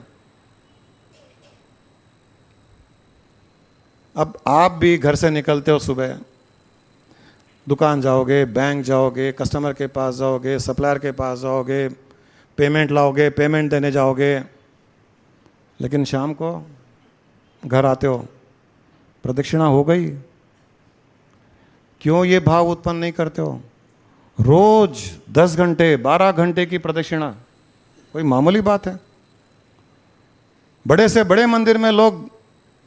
अब आप भी घर से निकलते हो, सुबह दुकान जाओगे, बैंक जाओगे, कस्टमर के पास जाओगे, सप्लायर के पास जाओगे, पेमेंट लाओगे, पेमेंट देने जाओगे, लेकिन शाम को घर आते हो, प्रदक्षिणा हो गई। क्यों ये भाव उत्पन्न नहीं करते हो? रोज 10 घंटे 12 घंटे की प्रदक्षिणा कोई मामूली बात है? बड़े से बड़े मंदिर में लोग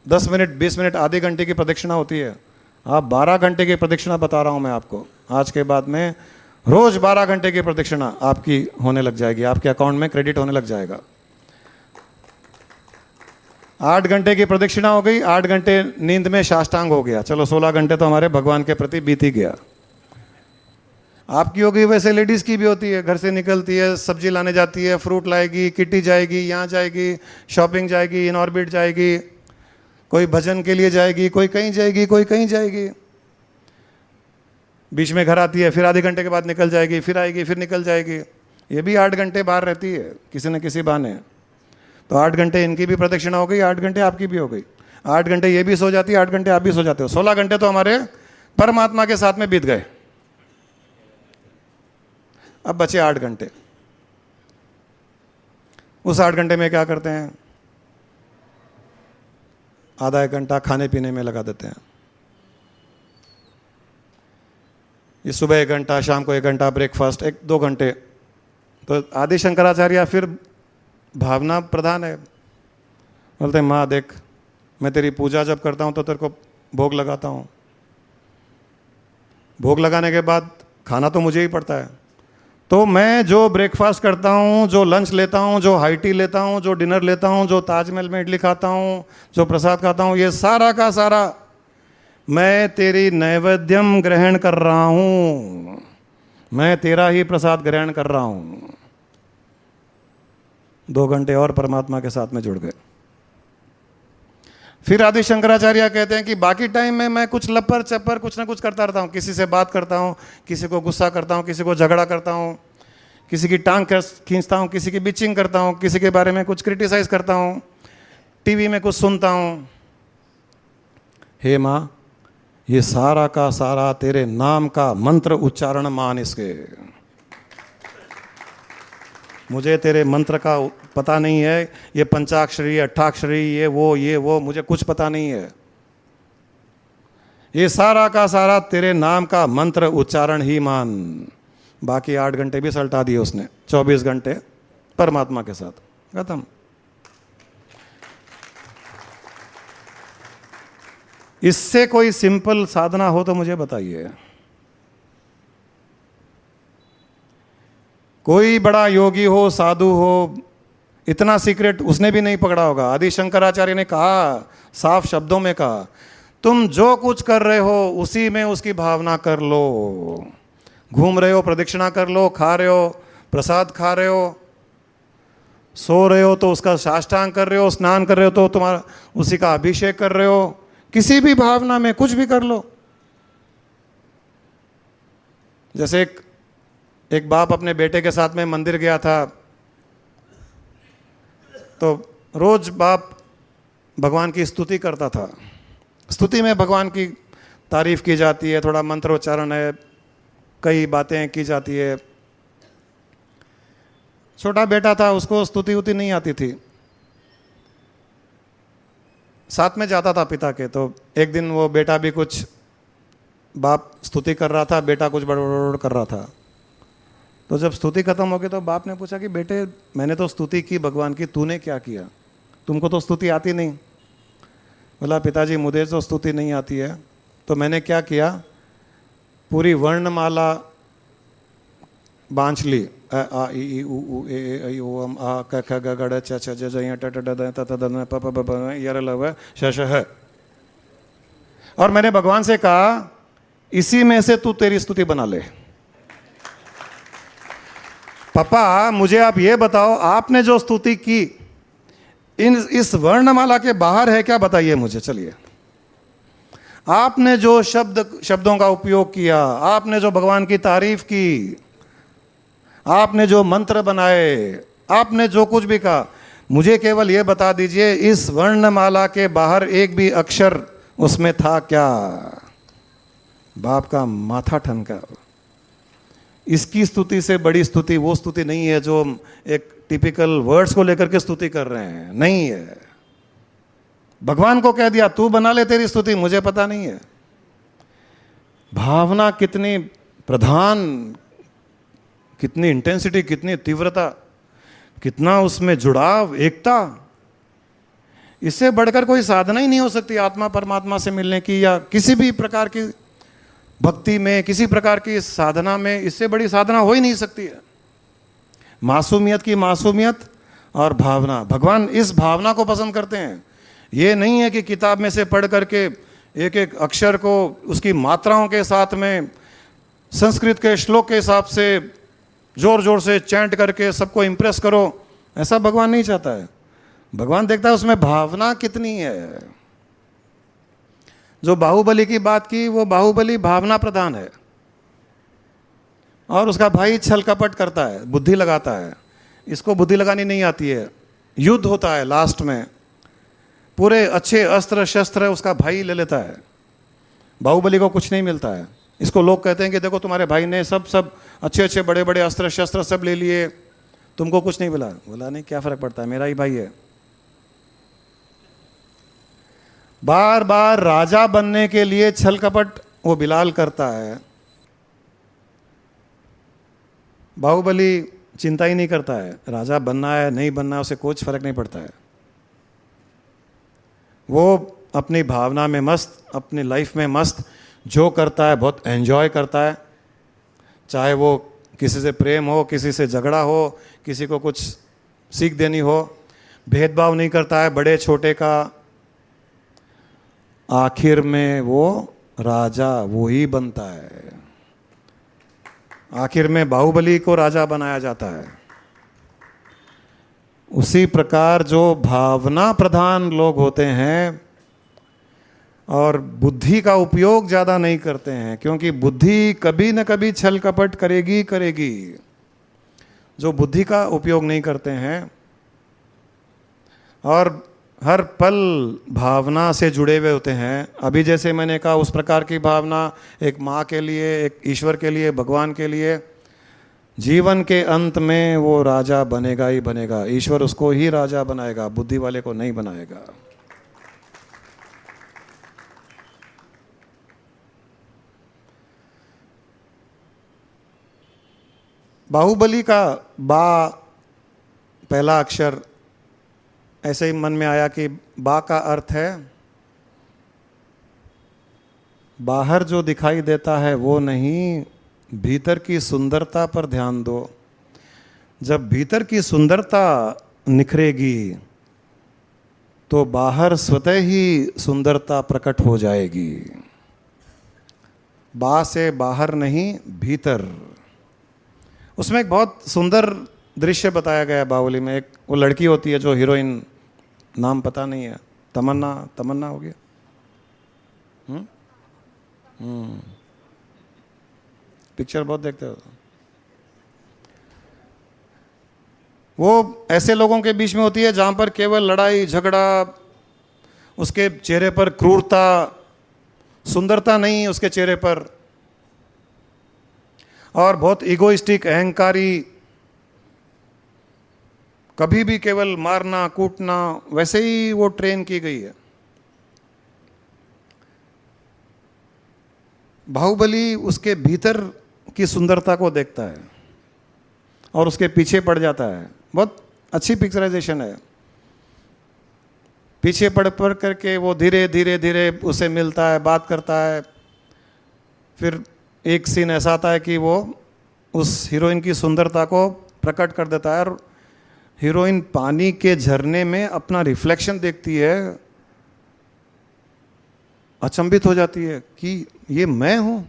10 मिनट 20 मिनट आधे घंटे की प्रदक्षिणा होती है, आप 12 घंटे की प्रदक्षिणा बता रहा हूं मैं आपको। आज के बाद में रोज 12 घंटे की प्रदक्षिणा आपकी होने लग जाएगी, आपके अकाउंट में क्रेडिट होने लग जाएगा। 8 घंटे की प्रदक्षिणा हो गई, 8 घंटे नींद में साष्टांग हो गया, चलो 16 घंटे तो हमारे भगवान के प्रति बीत ही गया। आपकी होगी, वैसे लेडीज की भी होती है, घर से निकलती है, सब्जी लाने जाती है, फ्रूट लाएगी, किटी जाएगी, यहाँ जाएगी, शॉपिंग जाएगी, इन ऑर्बिट जाएगी, कोई भजन के लिए जाएगी, कोई कहीं जाएगी, कोई कहीं जाएगी, बीच में घर आती है, फिर आधे घंटे के बाद निकल जाएगी, फिर आएगी, फिर निकल जाएगी। ये भी 8 घंटे बाहर रहती है किसी न किसी बहाने। तो 8 घंटे इनकी भी प्रदक्षिणा हो गई, 8 घंटे आपकी भी हो गई, 8 घंटे ये भी सो जाती है, 8 घंटे आप भी सो जाते हो, 16 घंटे तो हमारे परमात्मा के साथ में बीत गए। अब बचे 8 घंटे। उस 8 घंटे में क्या करते हैं? आधा 1 घंटा खाने पीने में लगा देते हैं। ये सुबह 1 घंटा, शाम को 1 घंटा ब्रेकफास्ट, 1-2 घंटे। तो आदि शंकराचार्य फिर भावना प्रधान है, बोलते हैं माँ देख, मैं तेरी पूजा जब करता हूँ तो तेरे को भोग लगाता हूँ, भोग लगाने के बाद खाना तो मुझे ही पड़ता है, तो मैं जो ब्रेकफास्ट करता हूँ, जो लंच लेता हूँ, जो हाई टी लेता हूँ, जो डिनर लेता हूँ, जो ताजमहल में इडली खाता हूँ, जो प्रसाद खाता हूँ, ये सारा का सारा मैं तेरी नैवेद्यम ग्रहण कर रहा हूँ, मैं तेरा ही प्रसाद ग्रहण कर रहा हूँ। 2 घंटे और परमात्मा के साथ में जुड़ गए। फिर आदि शंकराचार्य कहते हैं कि बाकी टाइम में मैं कुछ लपर चपर कुछ ना कुछ करता रहता हूँ, किसी से बात करता हूँ, किसी को गुस्सा करता हूँ, किसी को झगड़ा करता हूँ, किसी की टांग खींचता हूँ, किसी की बिचिंग करता हूँ, किसी के बारे में कुछ क्रिटिसाइज करता हूँ, टीवी में कुछ सुनता हूँ। हे माँ, ये सारा का सारा तेरे नाम का मंत्र उच्चारण मान इसके। मुझे तेरे मंत्र का पता नहीं है, ये पंचाक्षरी, अट्ठाक्षरी, ये वो मुझे कुछ पता नहीं है। ये सारा का सारा तेरे नाम का मंत्र उच्चारण ही मान। बाकी 8 घंटे भी सल्टा दिए उसने, 24 घंटे परमात्मा के साथ, खत्म। इससे कोई सिंपल साधना हो तो मुझे बताइए। कोई बड़ा योगी हो, साधु हो, इतना सीक्रेट उसने भी नहीं पकड़ा होगा। आदि शंकराचार्य ने कहा, साफ शब्दों में कहा, तुम जो कुछ कर रहे हो उसी में उसकी भावना कर लो। घूम रहे हो, प्रदक्षिणा कर लो, खा रहे हो, प्रसाद खा रहे हो, सो रहे हो तो उसका साष्टांग कर रहे हो, स्नान कर रहे हो तो तुम्हारा उसी का अभिषेक कर रहे हो। किसी भी भावना में कुछ भी कर लो। जैसे एक बाप अपने बेटे के साथ में मंदिर गया था, तो रोज बाप भगवान की स्तुति करता था। स्तुति में भगवान की तारीफ की जाती है, थोड़ा मंत्रोच्चारण है, कई बातें की जाती है। छोटा बेटा था, उसको स्तुति उति नहीं आती थी। साथ में जाता था पिता के, तो एक दिन वो बेटा भी कुछ, बाप स्तुति कर रहा था, बेटा कुछ बड़बड़ कर रहा था। तो जब स्तुति खत्म हो गई तो बाप ने पूछा कि बेटे, मैंने तो स्तुति की भगवान की, तूने क्या किया? तुमको तो स्तुति आती नहीं। बोला, पिताजी मुझे तो स्तुति नहीं आती है, तो मैंने क्या किया, पूरी वर्णमाला बांच ली। अ आ इ ई उ ऊ ए ए ऐ ओ अम आ क ख ग घ च छ ज ज य ट ट ड द त त द न प प ब ब य र ल व श श ह। और मैंने भगवान से कहा, इसी में से तू तेरी स्तुति बना ले। पापा मुझे आप ये बताओ, आपने जो स्तुति की इस वर्णमाला के बाहर है क्या? बताइए मुझे। चलिए, आपने जो शब्दों का उपयोग किया, आपने जो भगवान की तारीफ की, आपने जो मंत्र बनाए, आपने जो कुछ भी कहा, मुझे केवल ये बता दीजिए, इस वर्णमाला के बाहर एक भी अक्षर उसमें था क्या? बाप का माथा ठनका। इसकी स्तुति से बड़ी स्तुति वो स्तुति नहीं है जो एक टिपिकल वर्ड्स को लेकर के स्तुति कर रहे हैं, नहीं है। भगवान को कह दिया, तू बना ले तेरी स्तुति, मुझे पता नहीं है। भावना कितनी प्रधान, कितनी इंटेंसिटी, कितनी तीव्रता, कितना उसमें जुड़ाव, एकता, इससे बढ़कर कोई साधना ही नहीं हो सकती आत्मा परमात्मा से मिलने की, या किसी भी प्रकार की भक्ति में, किसी प्रकार की साधना में। इससे बड़ी साधना हो ही नहीं सकती है। मासूमियत की मासूमियत और भावना, भगवान इस भावना को पसंद करते हैं। ये नहीं है कि किताब में से पढ़ करके एक एक अक्षर को उसकी मात्राओं के साथ में संस्कृत के श्लोक के हिसाब से जोर जोर से चैंट करके सबको इंप्रेस करो, ऐसा भगवान नहीं चाहता है। भगवान देखता है उसमें भावना कितनी है। जो बाहुबली की बात की, वो बाहुबली भावना प्रधान है, और उसका भाई छल कपट करता है, बुद्धि लगाता है। इसको बुद्धि लगानी नहीं आती है। युद्ध होता है, लास्ट में पूरे अच्छे अस्त्र शस्त्र उसका भाई ले लेता है। बाहुबली को कुछ नहीं मिलता है। इसको लोग कहते हैं कि देखो तुम्हारे भाई ने सब अच्छे अच्छे बड़े बड़े अस्त्र शस्त्र सब ले लिए, तुमको कुछ नहीं मिला। बोला, नहीं, क्या फर्क पड़ता है, मेरा ही भाई है। बार बार राजा बनने के लिए छल कपट वो बिलाल करता है। बाहुबली चिंता ही नहीं करता है, राजा बनना है नहीं बनना है, उसे कुछ फर्क नहीं पड़ता है। वो अपनी भावना में मस्त, अपनी लाइफ में मस्त, जो करता है बहुत एंजॉय करता है। चाहे वो किसी से प्रेम हो, किसी से झगड़ा हो, किसी को कुछ सीख देनी हो, भेदभाव नहीं करता है बड़े छोटे का। आखिर में वो राजा वो ही बनता है। आखिर में बाहुबली को राजा बनाया जाता है। उसी प्रकार जो भावना प्रधान लोग होते हैं और बुद्धि का उपयोग ज़्यादा नहीं करते हैं, क्योंकि बुद्धि कभी न कभी छल कपट करेगी। जो बुद्धि का उपयोग नहीं करते हैं और हर पल भावना से जुड़े हुए होते हैं। अभी जैसे मैंने कहा उस प्रकार की भावना एक माँ के लिए, एक ईश्वर के लिए, भगवान के लिए, जीवन के अंत में वो राजा बनेगा ही बनेगा। ईश्वर उसको ही राजा बनाएगा, बुद्धि वाले को नहीं बनाएगा। बाहुबली का बा पहला अक्षर ऐसे ही मन में आया कि बा का अर्थ है बाहर जो दिखाई देता है वो नहीं, भीतर की सुंदरता पर ध्यान दो। जब भीतर की सुंदरता निखरेगी तो बाहर स्वतः ही सुंदरता प्रकट हो जाएगी। बा से बाहर नहीं, भीतर। उसमें एक बहुत सुंदर दृश्य बताया गया है बाहुबली में। एक वो लड़की होती है जो हीरोइन, नाम पता नहीं है, तमन्ना हो गया। पिक्चर बहुत देखते हो। वो ऐसे लोगों के बीच में होती है जहां पर केवल लड़ाई झगड़ा, उसके चेहरे पर क्रूरता, सुंदरता नहीं उसके चेहरे पर, और बहुत इगोइस्टिक, अहंकारी, कभी भी केवल मारना कूटना, वैसे ही वो ट्रेन की गई है। बाहुबली उसके भीतर की सुंदरता को देखता है और उसके पीछे पड़ जाता है। बहुत अच्छी पिक्चराइजेशन है। पीछे पड़ करके वो धीरे धीरे धीरे उसे मिलता है, बात करता है। फिर एक सीन ऐसा आता है कि वो उस हीरोइन की सुंदरता को प्रकट कर देता है और हीरोइन पानी के झरने में अपना रिफ्लेक्शन देखती है, अचंभित हो जाती है कि ये मैं हूँ,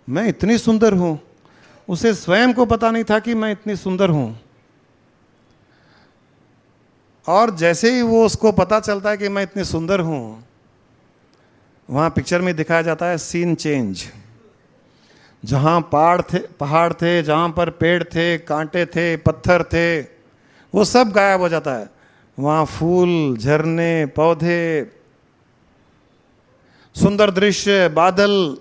मैं इतनी सुंदर हूँ। उसे स्वयं को पता नहीं था कि मैं इतनी सुंदर हूँ। और जैसे ही वो उसको पता चलता है कि मैं इतनी सुंदर हूँ, वहाँ पिक्चर में दिखाया जाता है सीन चेंज। जहाँ पहाड़ थे, जहाँ पर पेड़ थे, कांटे थे, पत्थर थे, वो सब गायब हो जाता है। वहाँ फूल, झरने, पौधे, सुंदर दृश्य, बादल।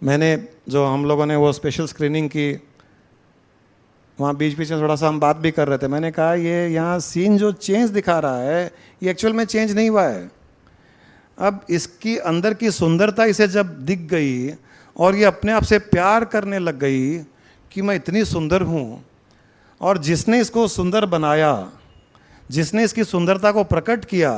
मैंने जो हम लोगों ने वो स्पेशल स्क्रीनिंग की, वहाँ बीच बीच में थोड़ा सा हम बात भी कर रहे थे। मैंने कहा ये यहाँ सीन जो चेंज दिखा रहा है ये एक्चुअल में चेंज नहीं हुआ है। अब इसकी अंदर की सुंदरता इसे जब दिख गई और ये अपने आप से प्यार करने लग गई कि मैं इतनी सुंदर हूँ, और जिसने इसको सुंदर बनाया, जिसने इसकी सुंदरता को प्रकट किया,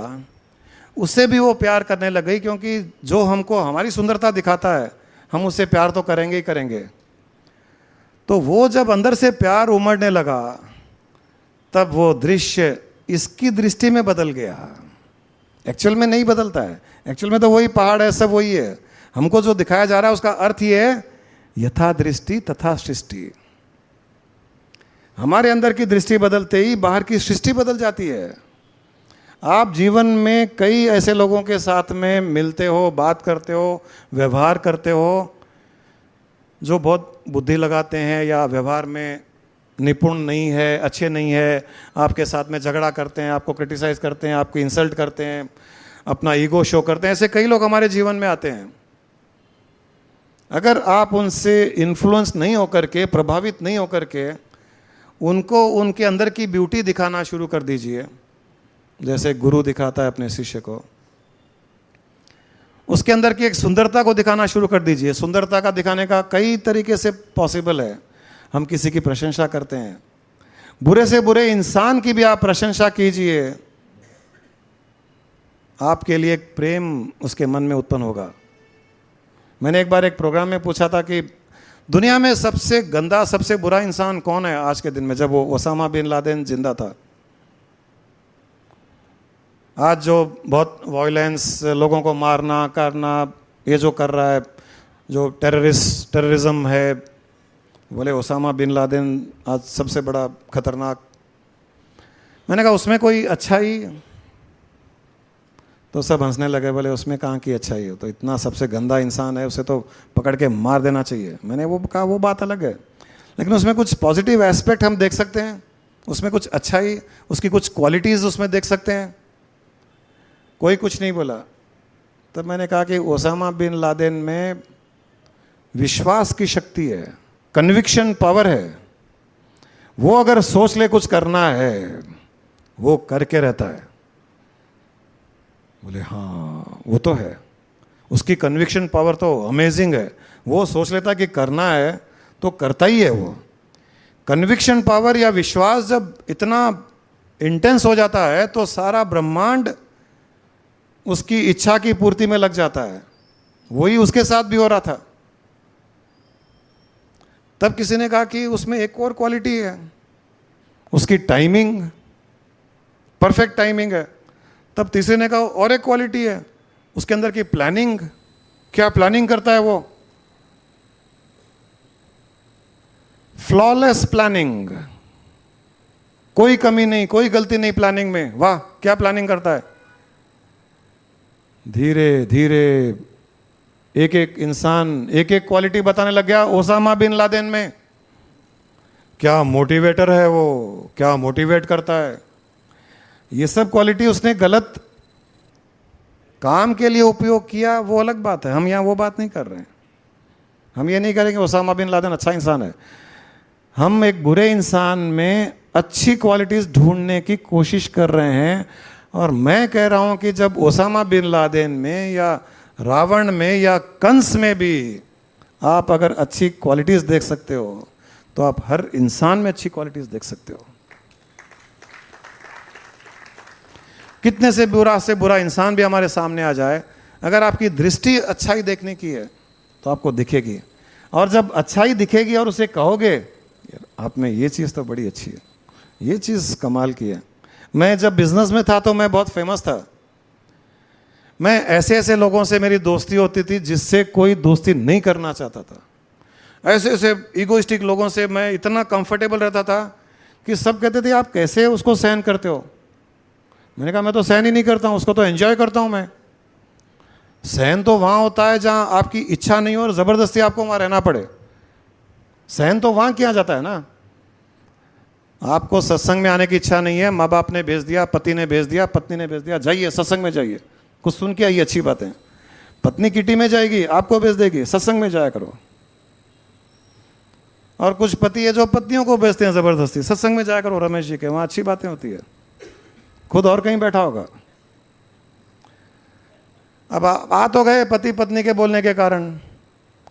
उससे भी वो प्यार करने लग गई। क्योंकि जो हमको हमारी सुंदरता दिखाता है हम उससे प्यार तो करेंगे ही करेंगे। तो वो जब अंदर से प्यार उमड़ने लगा तब वो दृश्य इसकी दृष्टि में बदल गया। एक्चुअल में नहीं बदलता है, एक्चुअल में तो वही पहाड़ है, सब वही है। हमको जो दिखाया जा रहा है उसका अर्थ ये है यथा दृष्टि तथा सृष्टि। हमारे अंदर की दृष्टि बदलते ही बाहर की सृष्टि बदल जाती है। आप जीवन में कई ऐसे लोगों के साथ में मिलते हो, बात करते हो, व्यवहार करते हो, जो बहुत बुद्धि लगाते हैं या व्यवहार में निपुण नहीं है, अच्छे नहीं है, आपके साथ में झगड़ा करते हैं, आपको क्रिटिसाइज करते हैं, आपको इंसल्ट करते हैं, अपना ईगो शो करते हैं। ऐसे कई लोग हमारे जीवन में आते हैं। अगर आप उनसे इन्फ्लुएंस नहीं होकर के, प्रभावित नहीं होकर के उनको उनके अंदर की ब्यूटी दिखाना शुरू कर दीजिए, जैसे गुरु दिखाता है अपने शिष्य को, उसके अंदर की एक सुंदरता को दिखाना शुरू कर दीजिए। सुंदरता का दिखाने का कई तरीके से पॉसिबल है। हम किसी की प्रशंसा करते हैं, बुरे से बुरे इंसान की भी आप प्रशंसा कीजिए, आपके लिए एक प्रेम उसके मन में उत्पन्न होगा। मैंने एक बार एक प्रोग्राम में पूछा था कि दुनिया में सबसे गंदा, सबसे बुरा इंसान कौन है आज के दिन में, जब वो ओसामा बिन लादेन जिंदा था। आज जो बहुत वायलेंस, लोगों को मारना करना, ये जो कर रहा है, जो टेररिज्म है, बोले ओसामा बिन लादेन आज सबसे बड़ा खतरनाक। मैंने कहा उसमें कोई अच्छाई? तो सब हंसने लगे, बोले उसमें कहाँ की अच्छाई हो, तो इतना सबसे गंदा इंसान है, उसे तो पकड़ के मार देना चाहिए। मैंने वो कहा वो बात अलग है, लेकिन उसमें कुछ पॉजिटिव एस्पेक्ट हम देख सकते हैं, उसमें कुछ अच्छाई, उसकी कुछ क्वालिटीज़ उसमें देख सकते हैं। कोई कुछ नहीं बोला। तब मैंने कहा कि ओसामा बिन लादेन में विश्वास की शक्ति है, कन्विक्शन पावर है। वो अगर सोच ले कुछ करना है, वो करके रहता है। बोले हाँ वो तो है, उसकी कन्विक्शन पावर तो अमेजिंग है। वो सोच लेता कि करना है तो करता ही है। वो कन्विक्शन पावर या विश्वास जब इतना इंटेंस हो जाता है तो सारा ब्रह्मांड उसकी इच्छा की पूर्ति में लग जाता है। वही उसके साथ भी हो रहा था। तब किसी ने कहा कि उसमें एक और क्वालिटी है, उसकी टाइमिंग, परफेक्ट टाइमिंग है। तब तीसरे ने कहा और एक क्वालिटी है, उसके अंदर की प्लानिंग। क्या प्लानिंग करता है वो? फ्लॉलेस प्लानिंग, कोई कमी नहीं, कोई गलती नहीं प्लानिंग में। वाह क्या प्लानिंग करता है। धीरे धीरे एक एक इंसान एक एक क्वालिटी बताने लग गया ओसामा बिन लादेन में। क्या मोटिवेटर है वो, क्या मोटिवेट करता है। ये सब क्वालिटी उसने गलत काम के लिए उपयोग किया, वो अलग बात है। हम यहाँ वो बात नहीं कर रहे हैं। हम ये नहीं करेंगे ओसामा बिन लादेन अच्छा इंसान है। हम एक बुरे इंसान में अच्छी क्वालिटीज़ ढूंढने की कोशिश कर रहे हैं। और मैं कह रहा हूं कि जब ओसामा बिन लादेन में या रावण में या कंस में भी आप अगर अच्छी क्वालिटीज़ देख सकते हो, तो आप हर इंसान में अच्छी क्वालिटीज़ देख सकते हो। कितने से बुरा इंसान भी हमारे सामने आ जाए, अगर आपकी दृष्टि अच्छाई देखने की है तो आपको दिखेगी। और जब अच्छाई दिखेगी और उसे कहोगे यार आप में ये चीज़ तो बड़ी अच्छी है, ये चीज़ कमाल की है। मैं जब बिजनेस में था तो मैं बहुत फेमस था। मैं ऐसे ऐसे लोगों से मेरी दोस्ती होती थी जिससे कोई दोस्ती नहीं करना चाहता था। ऐसे ऐसे ईगोइस्टिक लोगों से मैं इतना कंफर्टेबल रहता था कि सब कहते थे आप कैसे उसको सहन करते हो। मैंने कहा मैं तो सहन ही नहीं करता हूँ, उसको तो एंजॉय करता हूँ मैं। सहन तो वहाँ होता है जहाँ आपकी इच्छा नहीं हो और ज़बरदस्ती आपको वहाँ रहना पड़े। सहन तो वहाँ किया जाता है ना। आपको सत्संग में आने की इच्छा नहीं है, माँ बाप ने भेज दिया, पति ने भेज दिया, पत्नी ने भेज दिया, जाइए सत्संग में जाइए, कुछ सुन के आइए, अच्छी बात है। पत्नी किटी में जाएगी, आपको भेज देगी, सत्संग में जाया करो। और कुछ पति है जो पत्नियों को भेजते हैं ज़बरदस्ती, सत्संग में जाया करो रमेश जी के, वहाँ अच्छी बातें होती है। खुद और कहीं बैठा होगा। अब आ तो गए पति पत्नी के बोलने के कारण,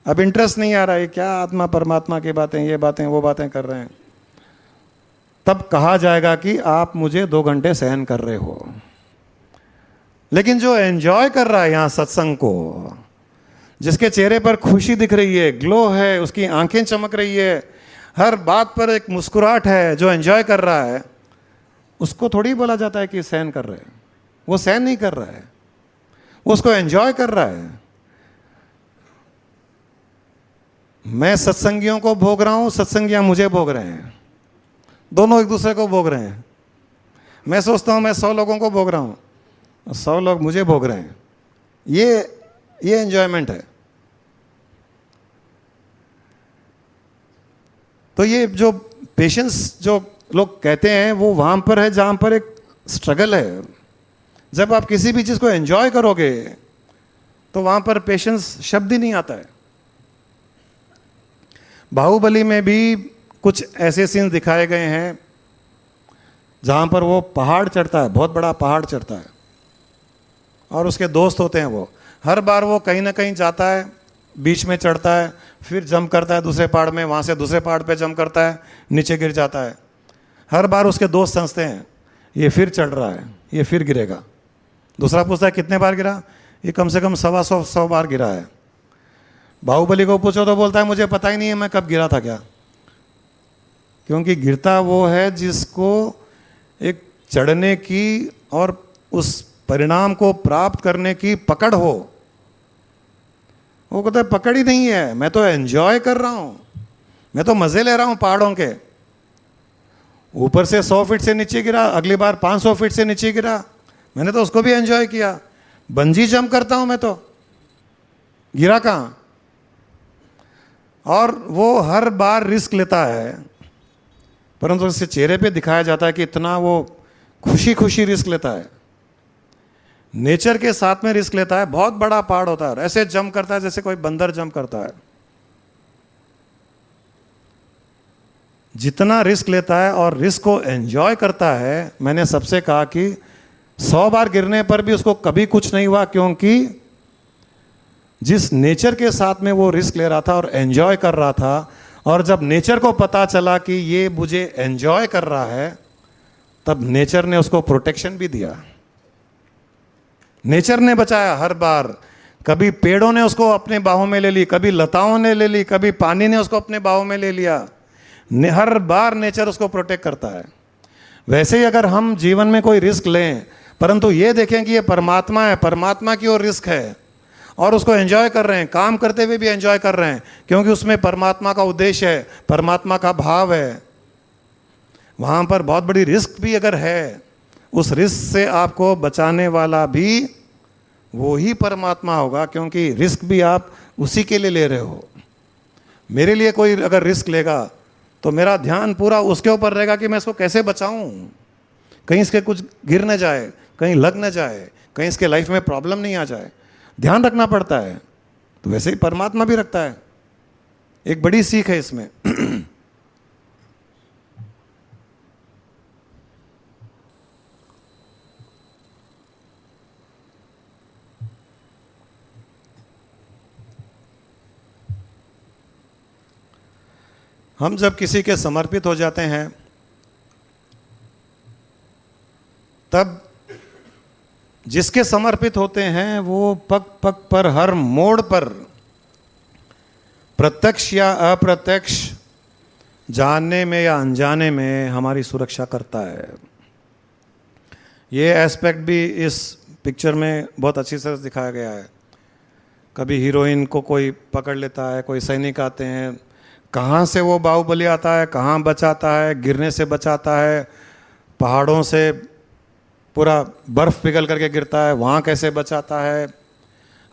अब इंटरेस्ट नहीं आ रहा है, क्या आत्मा परमात्मा की बातें, ये बातें वो बातें कर रहे हैं। तब कहा जाएगा कि आप मुझे 2 घंटे सहन कर रहे हो। लेकिन जो एंजॉय कर रहा है यहाँ सत्संग को, जिसके चेहरे पर खुशी दिख रही है, ग्लो है, उसकी आंखें चमक रही है, हर बात पर एक मुस्कुराहट है, जो एंजॉय कर रहा है, उसको थोड़ी बोला जाता है कि सहन कर रहे हैं। वो सहन नहीं कर रहा है, वो उसको एंजॉय कर रहा है। मैं सत्संगियों को भोग रहा हूं, सत्संगियां मुझे भोग रहे हैं, दोनों एक दूसरे को भोग रहे हैं। मैं सोचता हूं मैं 100 लोगों को भोग रहा हूं, 100 लोग मुझे भोग रहे हैं। ये एंजॉयमेंट है। तो ये जो पेशेंस जो लोग कहते हैं वो वहां पर है जहां पर एक स्ट्रगल है। जब आप किसी भी चीज को एंजॉय करोगे तो वहां पर पेशेंस शब्द ही नहीं आता है। बाहुबली में भी कुछ ऐसे सीन दिखाए गए हैं जहां पर वो पहाड़ चढ़ता है, बहुत बड़ा पहाड़ चढ़ता है, और उसके दोस्त होते हैं। वो हर बार वो कहीं ना कहीं जाता है, बीच में चढ़ता है, फिर जंप करता है दूसरे पहाड़ में, वहाँ से दूसरे पहाड़ पे जंप करता है, नीचे गिर जाता है। हर बार उसके दोस्त समझते हैं ये फिर चढ़ रहा है, ये फिर गिरेगा। दूसरा पूछता है कितने बार गिरा, ये कम से कम 125 बार गिरा है। बाहुबली को पूछो तो बोलता है मुझे पता ही नहीं है मैं कब गिरा था क्या। क्योंकि गिरता वो है जिसको एक चढ़ने की और उस परिणाम को प्राप्त करने की पकड़ हो। वो कहता है पकड़ ही नहीं है, मैं तो एंजॉय कर रहा हूं, मैं तो मजे ले रहा हूं पहाड़ों के। ऊपर से 100 फीट से नीचे गिरा, अगली बार 500 फीट से नीचे गिरा, मैंने तो उसको भी एंजॉय किया। बंजी जंप करता हूं मैं तो, गिरा कहां। और वो हर बार रिस्क लेता है, परंतु उसके चेहरे पे दिखाया जाता है कि इतना वो खुशी खुशी रिस्क लेता है, नेचर के साथ में रिस्क लेता है। बहुत बड़ा पहाड़ होता है, ऐसे जंप करता है जैसे कोई बंदर जंप करता है। जितना रिस्क लेता है और रिस्क को एंजॉय करता है, मैंने सबसे कहा कि 100 बार गिरने पर भी उसको कभी कुछ नहीं हुआ, क्योंकि जिस नेचर के साथ में वो रिस्क ले रहा था और एंजॉय कर रहा था, और जब नेचर को पता चला कि ये मुझे एंजॉय कर रहा है, तब नेचर ने उसको प्रोटेक्शन भी दिया। नेचर ने बचाया हर बार। कभी पेड़ों ने उसको अपने बाहों में ले ली, कभी लताओं ने ले ली, कभी पानी ने उसको अपने बाहों में ले लिया। हर बार नेचर उसको प्रोटेक्ट करता है। वैसे ही अगर हम जीवन में कोई रिस्क लें, परंतु ये देखें कि ये परमात्मा है, परमात्मा की ओर रिस्क है, और उसको एंजॉय कर रहे हैं, काम करते हुए भी एंजॉय कर रहे हैं, क्योंकि उसमें परमात्मा का उद्देश्य है, परमात्मा का भाव है। वहाँ पर बहुत बड़ी रिस्क भी अगर है, उस रिस्क से आपको बचाने वाला भी वो ही परमात्मा होगा, क्योंकि रिस्क भी आप उसी के लिए ले रहे हो। मेरे लिए कोई अगर रिस्क लेगा तो मेरा ध्यान पूरा उसके ऊपर रहेगा कि मैं इसको कैसे बचाऊं, कहीं इसके कुछ गिर न जाए, कहीं लग न जाए, कहीं इसके लाइफ में प्रॉब्लम नहीं आ जाए, ध्यान रखना पड़ता है। तो वैसे ही परमात्मा भी रखता है। एक बड़ी सीख है इसमें। हम जब किसी के समर्पित हो जाते हैं, तब जिसके समर्पित होते हैं वो पग पग पर, हर मोड़ पर, प्रत्यक्ष या अप्रत्यक्ष, जानने में या अनजाने में हमारी सुरक्षा करता है। ये एस्पेक्ट भी इस पिक्चर में बहुत अच्छी तरह दिखाया गया है। कभी हीरोइन को कोई पकड़ लेता है, कोई सैनिक आते हैं, कहाँ से वो बाहुबली आता है, कहाँ बचाता है, गिरने से बचाता है, पहाड़ों से पूरा बर्फ पिघल करके गिरता है, वहाँ कैसे बचाता है,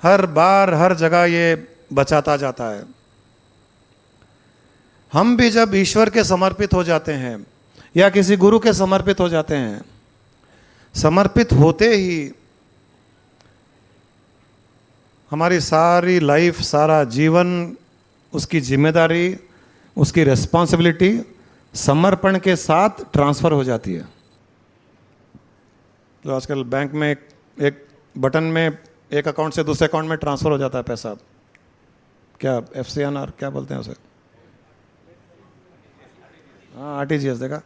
हर बार हर जगह ये बचाता जाता है। हम भी जब ईश्वर के समर्पित हो जाते हैं या किसी गुरु के समर्पित हो जाते हैं, समर्पित होते ही हमारी सारी लाइफ, सारा जीवन, उसकी जिम्मेदारी, उसकी रिस्पॉन्सिबिलिटी समर्पण के साथ ट्रांसफ़र हो जाती है। तो आजकल बैंक में एक बटन में एक अकाउंट से दूसरे अकाउंट में ट्रांसफ़र हो जाता है पैसा। क्या FCNR क्या बोलते हैं उसे? हाँ, RTGS। देखा,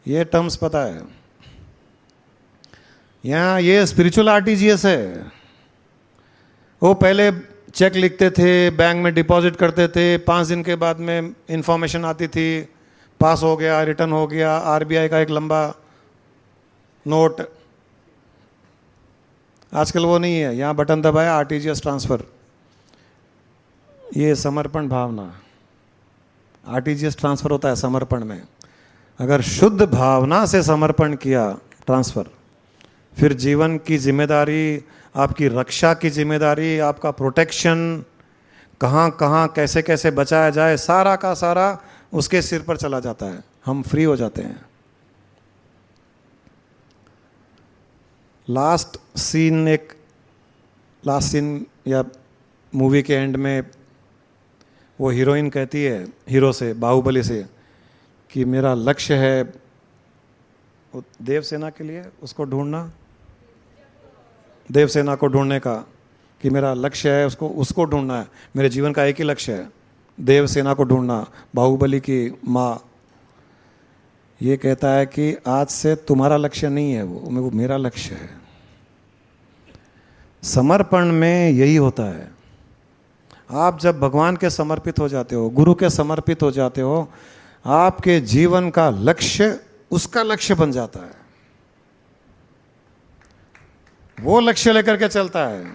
ये टर्म्स पता है। यहाँ ये स्पिरिचुअल RTGS है। वो पहले चेक लिखते थे, बैंक में डिपॉजिट करते थे, 5 दिन के बाद में इंफॉर्मेशन आती थी, पास हो गया, रिटर्न हो गया, RBI का एक लंबा नोट। आजकल वो नहीं है, यहाँ बटन दबाया, RTGS ट्रांसफ़र। ये समर्पण भावना, RTGS ट्रांसफ़र होता है समर्पण में। अगर शुद्ध भावना से समर्पण किया, ट्रांसफ़र, फिर जीवन की जिम्मेदारी, आपकी रक्षा की जिम्मेदारी, आपका प्रोटेक्शन, कहाँ कहाँ कैसे कैसे बचाया जाए, सारा का सारा उसके सिर पर चला जाता है। हम फ्री हो जाते हैं। लास्ट सीन या मूवी के एंड में वो हीरोइन कहती है हीरो से, बाहुबली से, कि मेरा लक्ष्य है देवसेना के लिए उसको ढूंढना, देवसेना को ढूंढने का, कि मेरा लक्ष्य है उसको ढूंढना है, मेरे जीवन का एक ही लक्ष्य है, देवसेना को ढूंढना। बाहुबली की माँ ये कहता है कि आज से तुम्हारा लक्ष्य नहीं है वो मेरा लक्ष्य है। समर्पण में यही होता है। आप जब भगवान के समर्पित हो जाते हो, गुरु के समर्पित हो जाते हो, आपके जीवन का लक्ष्य उसका लक्ष्य बन जाता है। वो लक्ष्य लेकर के चलता है।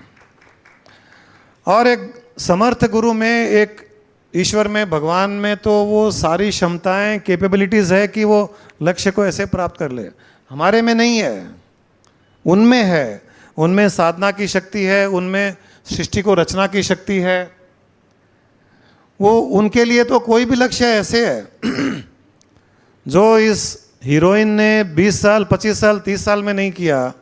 और एक समर्थ गुरु में, एक ईश्वर में, भगवान में तो वो सारी क्षमताएं, कैपेबिलिटीज है कि वो लक्ष्य को ऐसे प्राप्त कर ले। हमारे में नहीं है, उनमें है। उनमें साधना की शक्ति है, उनमें सृष्टि को रचना की शक्ति है, वो उनके लिए तो कोई भी लक्ष्य ऐसे है जो इस हीरोइन ने 20 साल 25 साल 30 साल में नहीं किया,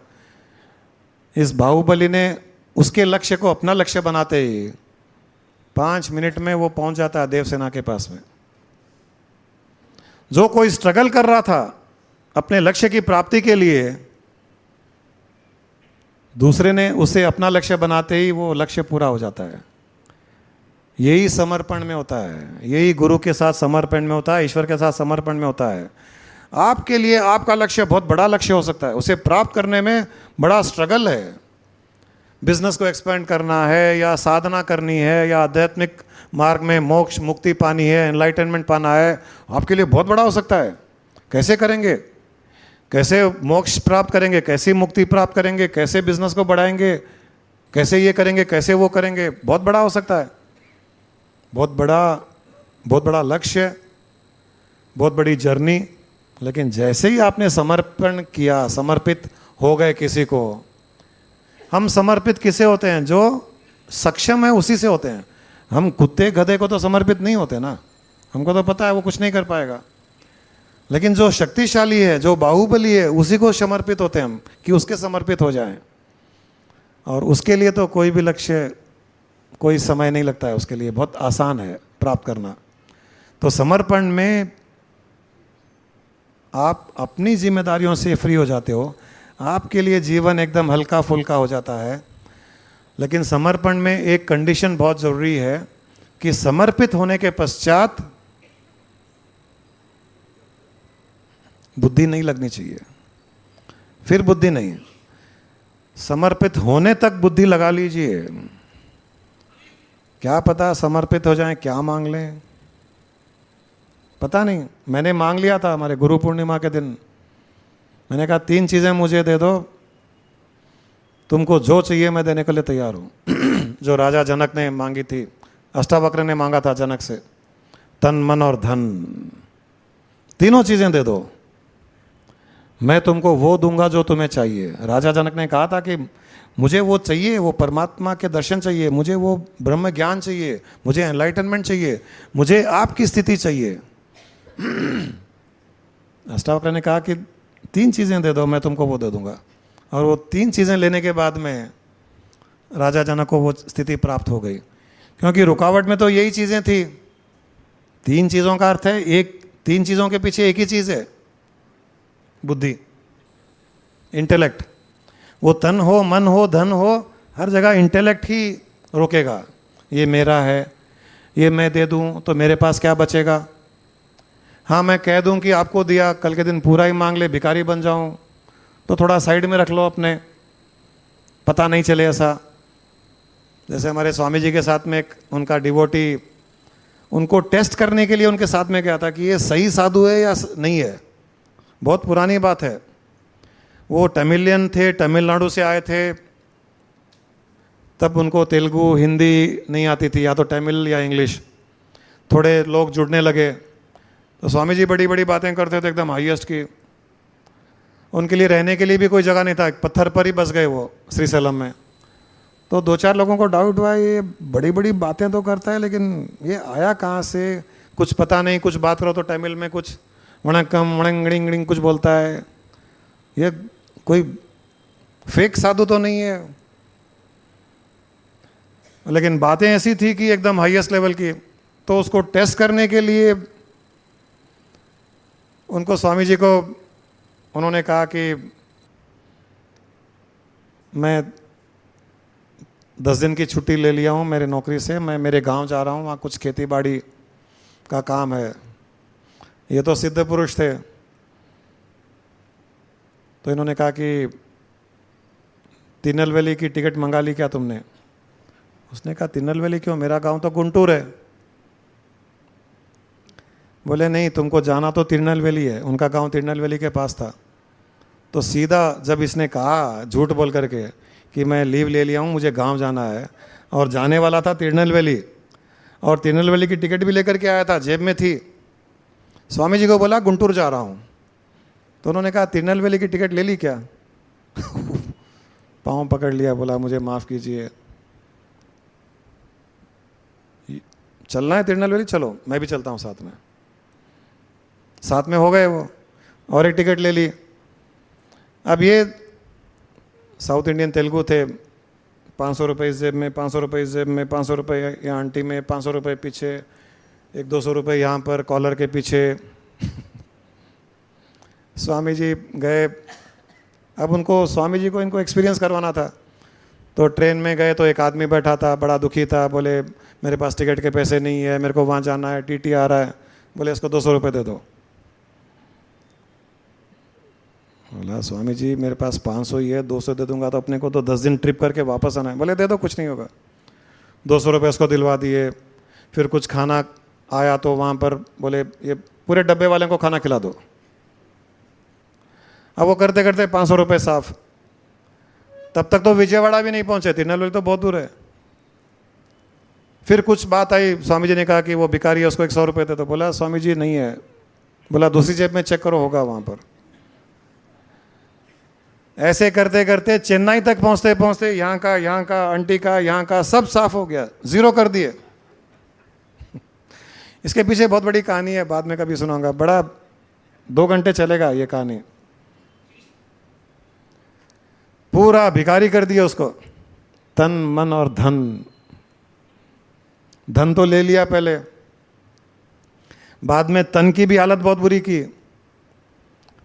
इस बाहुबली ने उसके लक्ष्य को अपना लक्ष्य बनाते ही 5 मिनट में वो पहुंच जाता है देवसेना के पास में। जो कोई स्ट्रगल कर रहा था अपने लक्ष्य की प्राप्ति के लिए, दूसरे ने उसे अपना लक्ष्य बनाते ही वो लक्ष्य पूरा हो जाता है। यही समर्पण में होता है, यही गुरु के साथ समर्पण में होता है, ईश्वर के साथ समर्पण में होता है। आपके लिए आपका लक्ष्य बहुत बड़ा लक्ष्य हो सकता है, उसे प्राप्त करने में बड़ा स्ट्रगल है। बिजनेस को एक्सपेंड करना है, या साधना करनी है, या आध्यात्मिक मार्ग में मोक्ष मुक्ति पानी है, एनलाइटनमेंट पाना है, आपके लिए बहुत बड़ा हो सकता है। कैसे करेंगे, कैसे मोक्ष प्राप्त करेंगे, कैसे मुक्ति प्राप्त करेंगे, कैसे बिजनेस को बढ़ाएंगे, कैसे ये करेंगे, कैसे वो करेंगे, बहुत बड़ा हो सकता है। बहुत बड़ा लक्ष्य, बहुत बड़ी जर्नी। लेकिन जैसे ही आपने समर्पण किया, समर्पित हो गए किसी को, हम समर्पित किसे होते हैं? जो सक्षम है उसी से होते हैं। हम कुत्ते गधे को तो समर्पित नहीं होते ना, हमको तो पता है वो कुछ नहीं कर पाएगा। लेकिन जो शक्तिशाली है, जो बाहुबली है, उसी को समर्पित होते हैं हम, कि उसके समर्पित हो जाएं। और उसके लिए तो कोई भी लक्ष्य, कोई समय नहीं लगता है, उसके लिए बहुत आसान है प्राप्त करना। तो समर्पण में आप अपनी जिम्मेदारियों से फ्री हो जाते हो, आपके लिए जीवन एकदम हल्का फुल्का हो जाता है। लेकिन समर्पण में एक कंडीशन बहुत ज़रूरी है कि समर्पित होने के पश्चात बुद्धि नहीं लगनी चाहिए। फिर बुद्धि नहीं, समर्पित होने तक बुद्धि लगा लीजिए। क्या पता समर्पित हो जाएं, क्या मांग लें, पता नहीं। मैंने मांग लिया था हमारे गुरु पूर्णिमा के दिन। मैंने कहा 3 चीज़ें मुझे दे दो, तुमको जो चाहिए मैं देने के लिए तैयार हूँ। जो राजा जनक ने मांगी थी, अष्टावक्र ने मांगा था जनक से, तन मन और धन, तीनों चीज़ें दे दो, मैं तुमको वो दूंगा जो तुम्हें चाहिए। राजा जनक ने कहा था कि मुझे वो चाहिए, वो परमात्मा के दर्शन चाहिए, मुझे वो ब्रह्म ज्ञान चाहिए, मुझे एनलाइटनमेंट चाहिए, मुझे आपकी स्थिति चाहिए। अष्टावक्र ने कहा कि 3 चीज़ें दे दो, मैं तुमको वो दे दूंगा। और वो 3 चीज़ें लेने के बाद में राजा जनक को वो स्थिति प्राप्त हो गई। क्योंकि रुकावट में तो यही चीज़ें थी। 3 चीज़ों का अर्थ है 3 चीज़ों के पीछे एक ही चीज़ है, बुद्धि, इंटेलेक्ट। वो तन हो, मन हो, धन हो, हर जगह इंटेलेक्ट ही रोकेगा। ये मेरा है, ये मैं दे दूं तो मेरे पास क्या बचेगा। हाँ, मैं कह दूं कि आपको दिया, कल के दिन पूरा ही मांग ले, भिखारी बन जाऊं, तो थोड़ा साइड में रख लो अपने, पता नहीं चले ऐसा। जैसे हमारे स्वामी जी के साथ में एक उनका डिवोटी, उनको टेस्ट करने के लिए उनके साथ में गया था कि ये सही साधु है या नहीं है। बहुत पुरानी बात है। वो तमिलियन थे, तमिलनाडु से आए थे, तब उनको तेलुगु हिंदी नहीं आती थी, या तो तमिल या इंग्लिश। थोड़े लोग जुड़ने लगे तो स्वामी जी बड़ी बड़ी बातें करते थे, एकदम हाईएस्ट की। उनके लिए रहने के लिए भी कोई जगह नहीं था, पत्थर पर ही बस गए वो श्रीशैलम में। तो 2-4 लोगों को डाउट हुआ, ये बड़ी बड़ी बातें तो करता है लेकिन ये आया कहाँ से, कुछ पता नहीं। कुछ बात करो तो तमिल में कुछ वणक्कम वणंगड़िंगड़िंग कुछ बोलता है, ये कोई फेक साधु तो नहीं है। लेकिन बातें ऐसी थी कि एकदम हाईएस्ट लेवल की। तो उसको टेस्ट करने के लिए उनको स्वामी जी को उन्होंने कहा कि मैं 10 दिन की छुट्टी ले लिया हूँ मेरे नौकरी से, मैं मेरे गांव जा रहा हूँ, वहाँ कुछ खेती बाड़ी का काम है। ये तो सिद्ध पुरुष थे। तो इन्होंने कहा कि तिरुनेलवेली की टिकट मंगा ली क्या तुमने? उसने कहा तिरुनेलवेली क्यों, मेरा गांव तो गुंटूर है। बोले नहीं, तुमको जाना तो तिरुनेलवेली है। उनका गांव तिरुनेलवेली के पास था। तो सीधा जब इसने कहा झूठ बोल करके कि मैं लीव ले लिया हूँ, मुझे गांव जाना है, और जाने वाला था तिरुनेलवेली, और तिरुनेलवेली की टिकट भी लेकर के आया था, जेब में थी। स्वामी जी को बोला गुंटूर जा रहा हूँ। तो उन्होंने कहा तिरुनेलवेली की टिकट ले ली क्या? पाँव पकड़ लिया, बोला मुझे माफ़ कीजिए, चलना है तिरुनेलवेली, चलो मैं भी चलता हूँ साथ में। साथ में हो गए वो, और एक टिकट ले ली। अब ये साउथ इंडियन तेलुगु थे, 500 रुपये इस जेब में, 500 रुपये इस जेब में, 500 रुपये यहाँ आंटी में, 500 रुपये पीछे, एक 200 रुपये यहाँ पर कॉलर के पीछे। स्वामी जी गए। अब उनको, स्वामी जी को इनको एक्सपीरियंस करवाना था। तो ट्रेन में गए तो एक आदमी बैठा था, बड़ा दुखी था, बोले मेरे पास टिकट के पैसे नहीं है, मेरे को वहाँ जाना है, टीटी आ रहा है। बोले इसको 200 रुपये दे दो। बोला स्वामी जी मेरे पास 500 ही है, 200 दे दूंगा तो अपने को तो 10 दिन ट्रिप करके वापस आना है। बोले दे दो, कुछ नहीं होगा। 200 रुपये उसको दिलवा दिए। फिर कुछ खाना आया तो वहाँ पर बोले ये पूरे डब्बे वाले को खाना खिला दो। अब वो करते करते 500 रुपये साफ। तब तक तो विजयवाड़ा भी नहीं पहुंचे, तिरुनेलवेली तो बहुत दूर है। फिर कुछ बात आई, स्वामी जी ने कहा कि वो भिखारी है, उसको 100 रुपये दे। तो बोला स्वामी जी नहीं है। बोला दूसरी जेब में चेक करो, होगा वहाँ पर। ऐसे करते करते चेन्नई तक पहुँचते पहुँचते यहाँ का आंटी का, यहाँ का सब साफ हो गया, ज़ीरो कर दिए। इसके पीछे बहुत बड़ी कहानी है, बाद में कभी सुनाऊंगा, बड़ा 2 घंटे चलेगा ये कहानी। पूरा भिखारी कर दिया उसको, तन मन और धन। धन तो ले लिया पहले, बाद में तन की भी हालत बहुत बुरी की।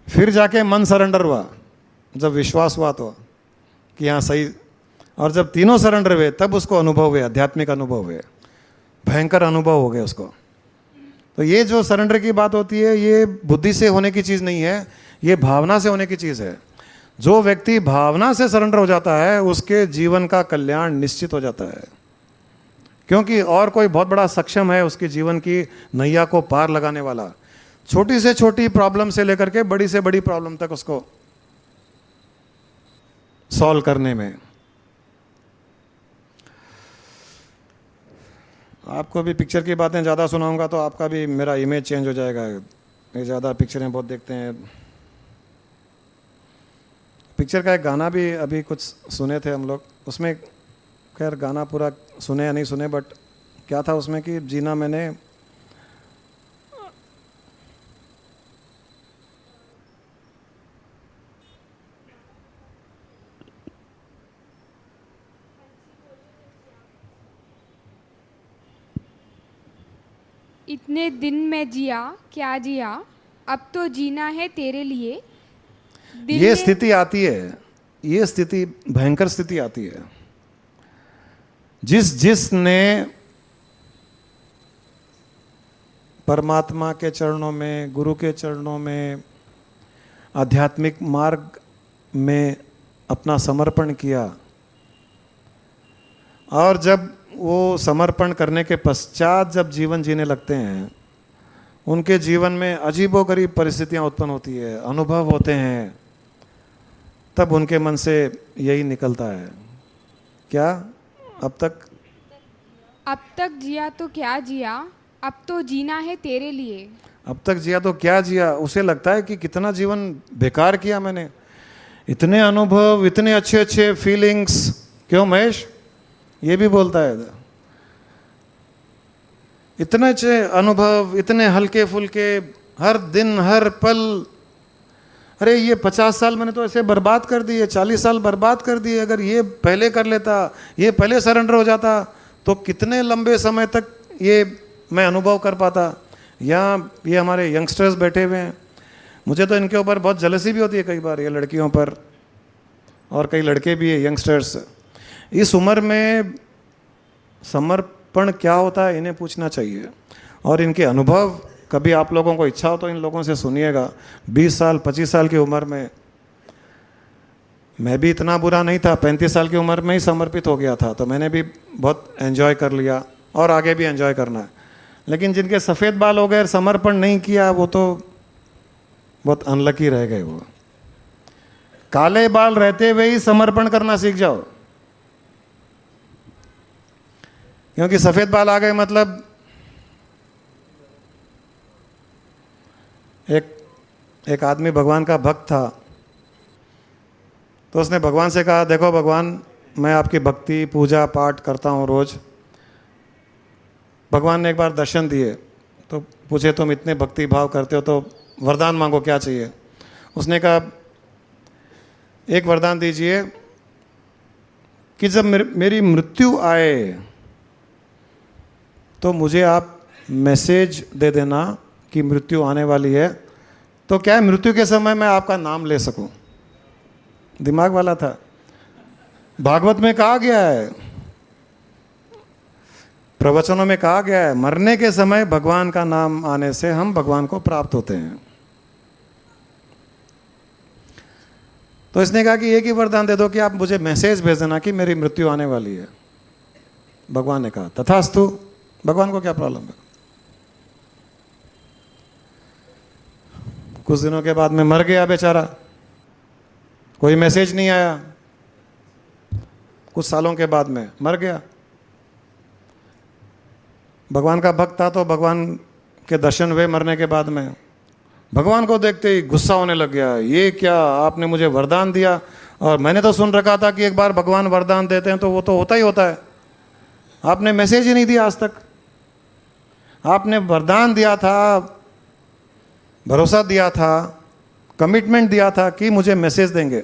फिर जाके मन सरेंडर हुआ, जब विश्वास हुआ तो कि हाँ सही। और जब तीनों सरेंडर हुए तब उसको अनुभव हुए, आध्यात्मिक अनुभव हुए, भयंकर अनुभव हो गए उसको। तो ये जो सरेंडर की बात होती है, ये बुद्धि से होने की चीज़ नहीं है, ये भावना से होने की चीज़ है। जो व्यक्ति भावना से सरेंडर हो जाता है उसके जीवन का कल्याण निश्चित हो जाता है, क्योंकि और कोई बहुत बड़ा सक्षम है उसके जीवन की नैया को पार लगाने वाला। छोटी से छोटी प्रॉब्लम से लेकर के बड़ी से बड़ी प्रॉब्लम तक उसको सॉल्व करने में। आपको भी पिक्चर की बातें ज़्यादा सुनाऊंगा तो आपका भी मेरा इमेज चेंज हो जाएगा। ये ज़्यादा पिक्चरें बहुत देखते हैं। पिक्चर का एक गाना भी अभी कुछ सुने थे हम लोग, उसमें खैर गाना पूरा सुने या नहीं सुने, बट क्या था उसमें कि जीना मैंने इतने दिन में जिया क्या जिया, अब तो जीना है तेरे लिए। ये स्थिति आती है, ये स्थिति भयंकर स्थिति आती है। जिसने परमात्मा के चरणों में, गुरु के चरणों में, आध्यात्मिक मार्ग में अपना समर्पण किया, और जब वो समर्पण करने के पश्चात जब जीवन जीने लगते हैं, उनके जीवन में अजीबोगरीब परिस्थितियां उत्पन्न होती है, अनुभव होते हैं, तब उनके मन से यही निकलता है, क्या अब तक जिया तो क्या जिया, अब तो जीना है तेरे लिए। अब तक जिया तो क्या जिया, उसे लगता है कि कितना जीवन बेकार किया मैंने। इतने अनुभव, इतने अच्छे अच्छे फीलिंग्स, क्यों महेश ये भी बोलता है, इतने अच्छे अनुभव, इतने हल्के फुल्के, हर दिन हर पल। अरे ये 50 साल मैंने तो ऐसे बर्बाद कर दिए, 40 साल बर्बाद कर दिए। अगर ये पहले कर लेता, ये पहले सरेंडर हो जाता तो कितने लंबे समय तक ये मैं अनुभव कर पाता। यहाँ ये हमारे यंगस्टर्स बैठे हुए हैं, मुझे तो इनके ऊपर बहुत जलसी भी होती है कई बार, ये लड़कियों पर, और कई लड़के भी है यंगस्टर्स। इस उम्र में समर्पण क्या होता है इन्हें पूछना चाहिए, और इनके अनुभव कभी आप लोगों को इच्छा हो तो इन लोगों से सुनिएगा। 20 साल 25 साल की उम्र में मैं भी इतना बुरा नहीं था, 35 साल की उम्र में ही समर्पित हो गया था, तो मैंने भी बहुत एंजॉय कर लिया और आगे भी एंजॉय करना है। लेकिन जिनके सफ़ेद बाल हो गए, समर्पण नहीं किया, वो तो बहुत अनलकी रह गए। वो काले बाल रहते हुए ही समर्पण करना सीख जाओ, क्योंकि सफ़ेद बाल आ गए मतलब एक आदमी भगवान का भक्त था, तो उसने भगवान से कहा, देखो भगवान, मैं आपकी भक्ति पूजा पाठ करता हूँ रोज़, भगवान ने एक बार दर्शन दिए तो पूछे तुम इतने भक्ति भाव करते हो तो वरदान मांगो, क्या चाहिए? उसने कहा एक वरदान दीजिए कि जब मेरी मृत्यु आए तो मुझे आप मैसेज दे देना कि मृत्यु आने वाली है, तो क्या है मृत्यु के समय मैं आपका नाम ले सकूं। दिमाग वाला था। भागवत में कहा गया है, प्रवचनों में कहा गया है, मरने के समय भगवान का नाम आने से हम भगवान को प्राप्त होते हैं। तो इसने कहा कि एक ही वरदान दे दो कि आप मुझे मैसेज भेज देना कि मेरी मृत्यु आने वाली है। भगवान ने कहा तथास्तु। भगवान को क्या प्रॉब्लम है? कुछ दिनों के बाद में मर गया बेचारा, कोई मैसेज नहीं आया। कुछ सालों के बाद में मर गया। भगवान का भक्त था तो भगवान के दर्शन हुए मरने के बाद में। भगवान को देखते ही गुस्सा होने लग गया, ये क्या, आपने मुझे वरदान दिया और मैंने तो सुन रखा था कि एक बार भगवान वरदान देते हैं तो वो तो होता ही होता है, आपने मैसेज ही नहीं दिया आज तक। आपने वरदान दिया था, भरोसा दिया था, कमिटमेंट दिया था कि मुझे मैसेज देंगे।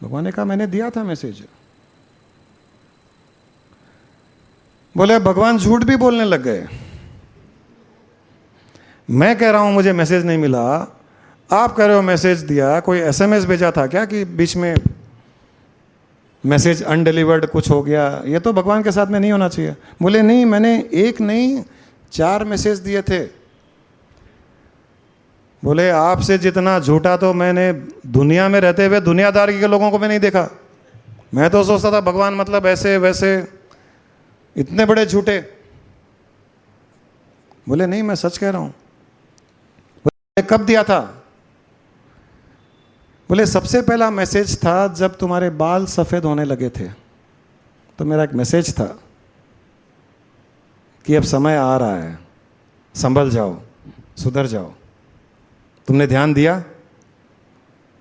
भगवान ने कहा मैंने दिया था मैसेज। बोले भगवान झूठ भी बोलने लग गए। मैं कह रहा हूं मुझे मैसेज नहीं मिला, आप कह रहे हो मैसेज दिया। कोई एसएमएस भेजा था क्या कि बीच में मैसेज अनडिलीवर्ड कुछ हो गया? ये तो भगवान के साथ में नहीं होना चाहिए। बोले नहीं, मैंने एक नहीं 4 मैसेज दिए थे। बोले आपसे जितना झूठा तो मैंने दुनिया में रहते हुए दुनियादारी के लोगों को मैं नहीं देखा। मैं तो सोचता था भगवान मतलब ऐसे वैसे, इतने बड़े झूठे। बोले नहीं, मैं सच कह रहा हूं। बोले कब दिया था? बोले सबसे पहला मैसेज था जब तुम्हारे बाल सफेद होने लगे थे, तो मेरा एक मैसेज था कि अब समय आ रहा है, संभल जाओ, सुधर जाओ। तुमने ध्यान दिया?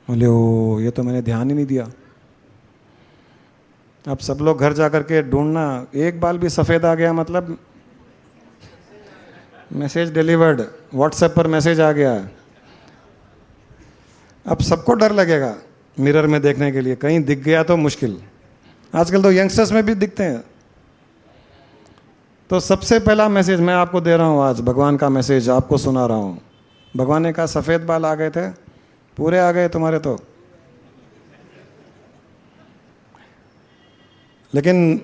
बोले ओ, ये तो मैंने ध्यान ही नहीं दिया। अब सब लोग घर जाकर के ढूंढना, एक बाल भी सफेद आ गया मतलब मैसेज डिलीवर्ड, व्हाट्सएप पर मैसेज आ गया। अब सबको डर लगेगा मिरर में देखने के लिए, कहीं दिख गया तो मुश्किल। आजकल तो यंगस्टर्स में भी दिखते हैं। तो सबसे पहला मैसेज मैं आपको दे रहा हूं आज, भगवान का मैसेज आपको सुना रहा हूं। भगवान ने कहा सफेद बाल आ गए थे, पूरे आ गए तुम्हारे तो। लेकिन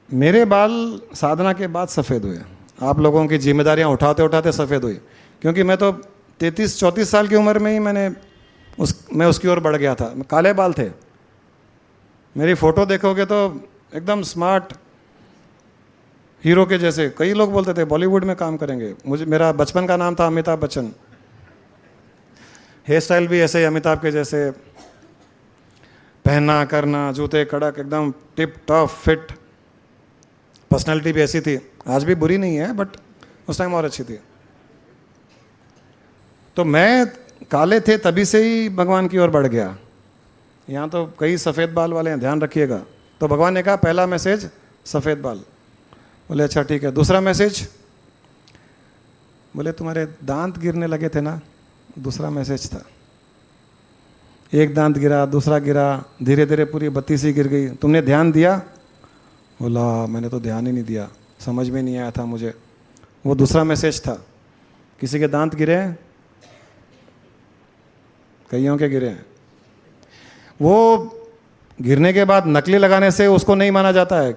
मेरे बाल साधना के बाद सफ़ेद हुए, आप लोगों की जिम्मेदारियां उठाते उठाते सफ़ेद हुई। क्योंकि मैं तो 33-34 साल की उम्र में ही मैं उसकी ओर बढ़ गया था। काले बाल थे, मेरी फ़ोटो देखोगे तो एकदम स्मार्ट हीरो के जैसे। कई लोग बोलते थे बॉलीवुड में काम करेंगे। मेरा बचपन का नाम था अमिताभ बच्चन। हेयर स्टाइल भी ऐसे ही अमिताभ के जैसे, पहनना करना, जूते कड़क, एकदम टिप टॉप फिट। पर्सनालिटी भी ऐसी थी, आज भी बुरी नहीं है बट उस टाइम और अच्छी थी। तो मैं काले थे तभी से ही भगवान की ओर बढ़ गया। यहाँ तो कई सफ़ेद बाल वाले हैं, ध्यान रखिएगा। तो भगवान ने कहा पहला मैसेज सफ़ेद बाल। बोले अच्छा ठीक है। दूसरा मैसेज? बोले तुम्हारे दांत गिरने लगे थे ना, दूसरा मैसेज था। एक दांत गिरा, दूसरा गिरा, धीरे धीरे पूरी 32 ही गिर गई। तुमने ध्यान दिया? बोला मैंने तो ध्यान ही नहीं दिया, समझ में नहीं आया था मुझे। वो दूसरा मैसेज था। किसी के दांत गिरे हैं? कईयों के गिरे हैं। वो गिरने के बाद नकली लगाने से उसको नहीं माना जाता है।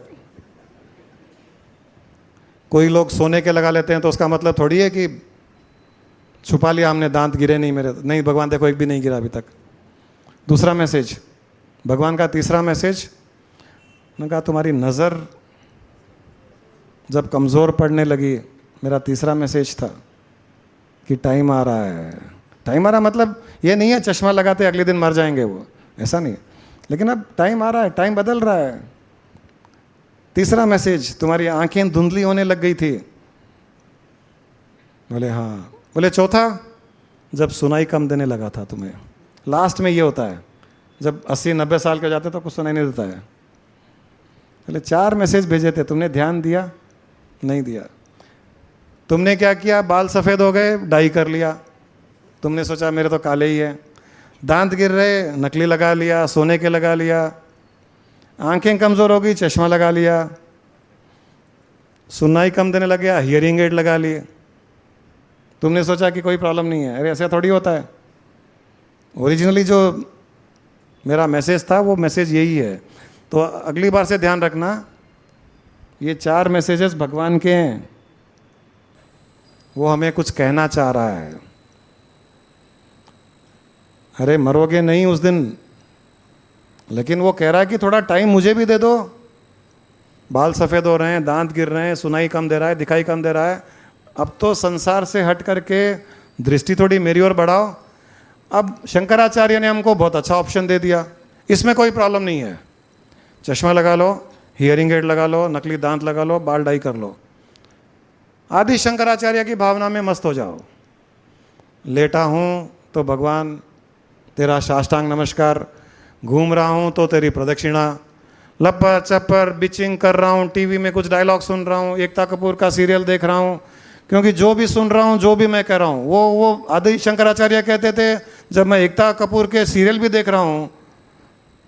कोई लोग सोने के लगा लेते हैं तो उसका मतलब थोड़ी है कि छुपा लिया हमने, दांत गिरे नहीं मेरे। नहीं, भगवान देखो एक भी नहीं गिरा अभी तक। दूसरा मैसेज भगवान का। तीसरा मैसेज मैंने कहा तुम्हारी नज़र जब कमज़ोर पड़ने लगी, मेरा तीसरा मैसेज था कि टाइम आ रहा है। टाइम आ रहा मतलब ये नहीं है चश्मा लगाते अगले दिन मर जाएंगे, वो ऐसा नहीं। लेकिन अब टाइम आ रहा है, टाइम बदल रहा है। तीसरा मैसेज तुम्हारी आंखें धुंधली होने लग गई थी। बोले हाँ। बोले चौथा? जब सुनाई कम देने लगा था तुम्हें। लास्ट में ये होता है, जब 80-90 साल के हो जाते तो कुछ सुनाई नहीं देता है। बोले 4 मैसेज भेजे थे, तुमने ध्यान दिया? नहीं दिया। तुमने क्या किया? बाल सफ़ेद हो गए, डाई कर लिया। तुमने सोचा मेरे तो काले ही है। दांत गिर रहे, नकली लगा लिया, सोने के लगा लिया। आंखें कमज़ोर हो गई, चश्मा लगा लिया। सुननाई कम देने लग गया, हियरिंग एड लगा लिए। तुमने सोचा कि कोई प्रॉब्लम नहीं है। अरे ऐसा थोड़ी होता है। ओरिजिनली जो मेरा मैसेज था वो मैसेज यही है। तो अगली बार से ध्यान रखना, ये 4 मैसेजेस भगवान के हैं। वो हमें कुछ कहना चाह रहा है। अरे मरोगे नहीं उस दिन, लेकिन वो कह रहा है कि थोड़ा टाइम मुझे भी दे दो। बाल सफ़ेद हो रहे हैं, दांत गिर रहे हैं, सुनाई कम दे रहा है, दिखाई कम दे रहा है। अब तो संसार से हट करके दृष्टि थोड़ी मेरी ओर बढ़ाओ। अब शंकराचार्य ने हमको बहुत अच्छा ऑप्शन दे दिया, इसमें कोई प्रॉब्लम नहीं है। चश्मा लगा लो, हियरिंग एड लगा लो, नकली दांत लगा लो, बाल डाई कर लो, आदि शंकराचार्य की भावना में मस्त हो जाओ। लेटा हूँ तो भगवान तेरा साष्टांग नमस्कार, घूम रहा हूँ तो तेरी प्रदक्षिणा, लप्पर चप्पर बिचिंग कर रहा हूँ, टीवी में कुछ डायलॉग सुन रहा हूँ, एकता कपूर का सीरियल देख रहा हूँ, क्योंकि जो भी सुन रहा हूँ, जो भी मैं कह रहा हूँ, वो आदि शंकराचार्य कहते थे, जब मैं एकता कपूर के सीरियल भी देख रहा हूँ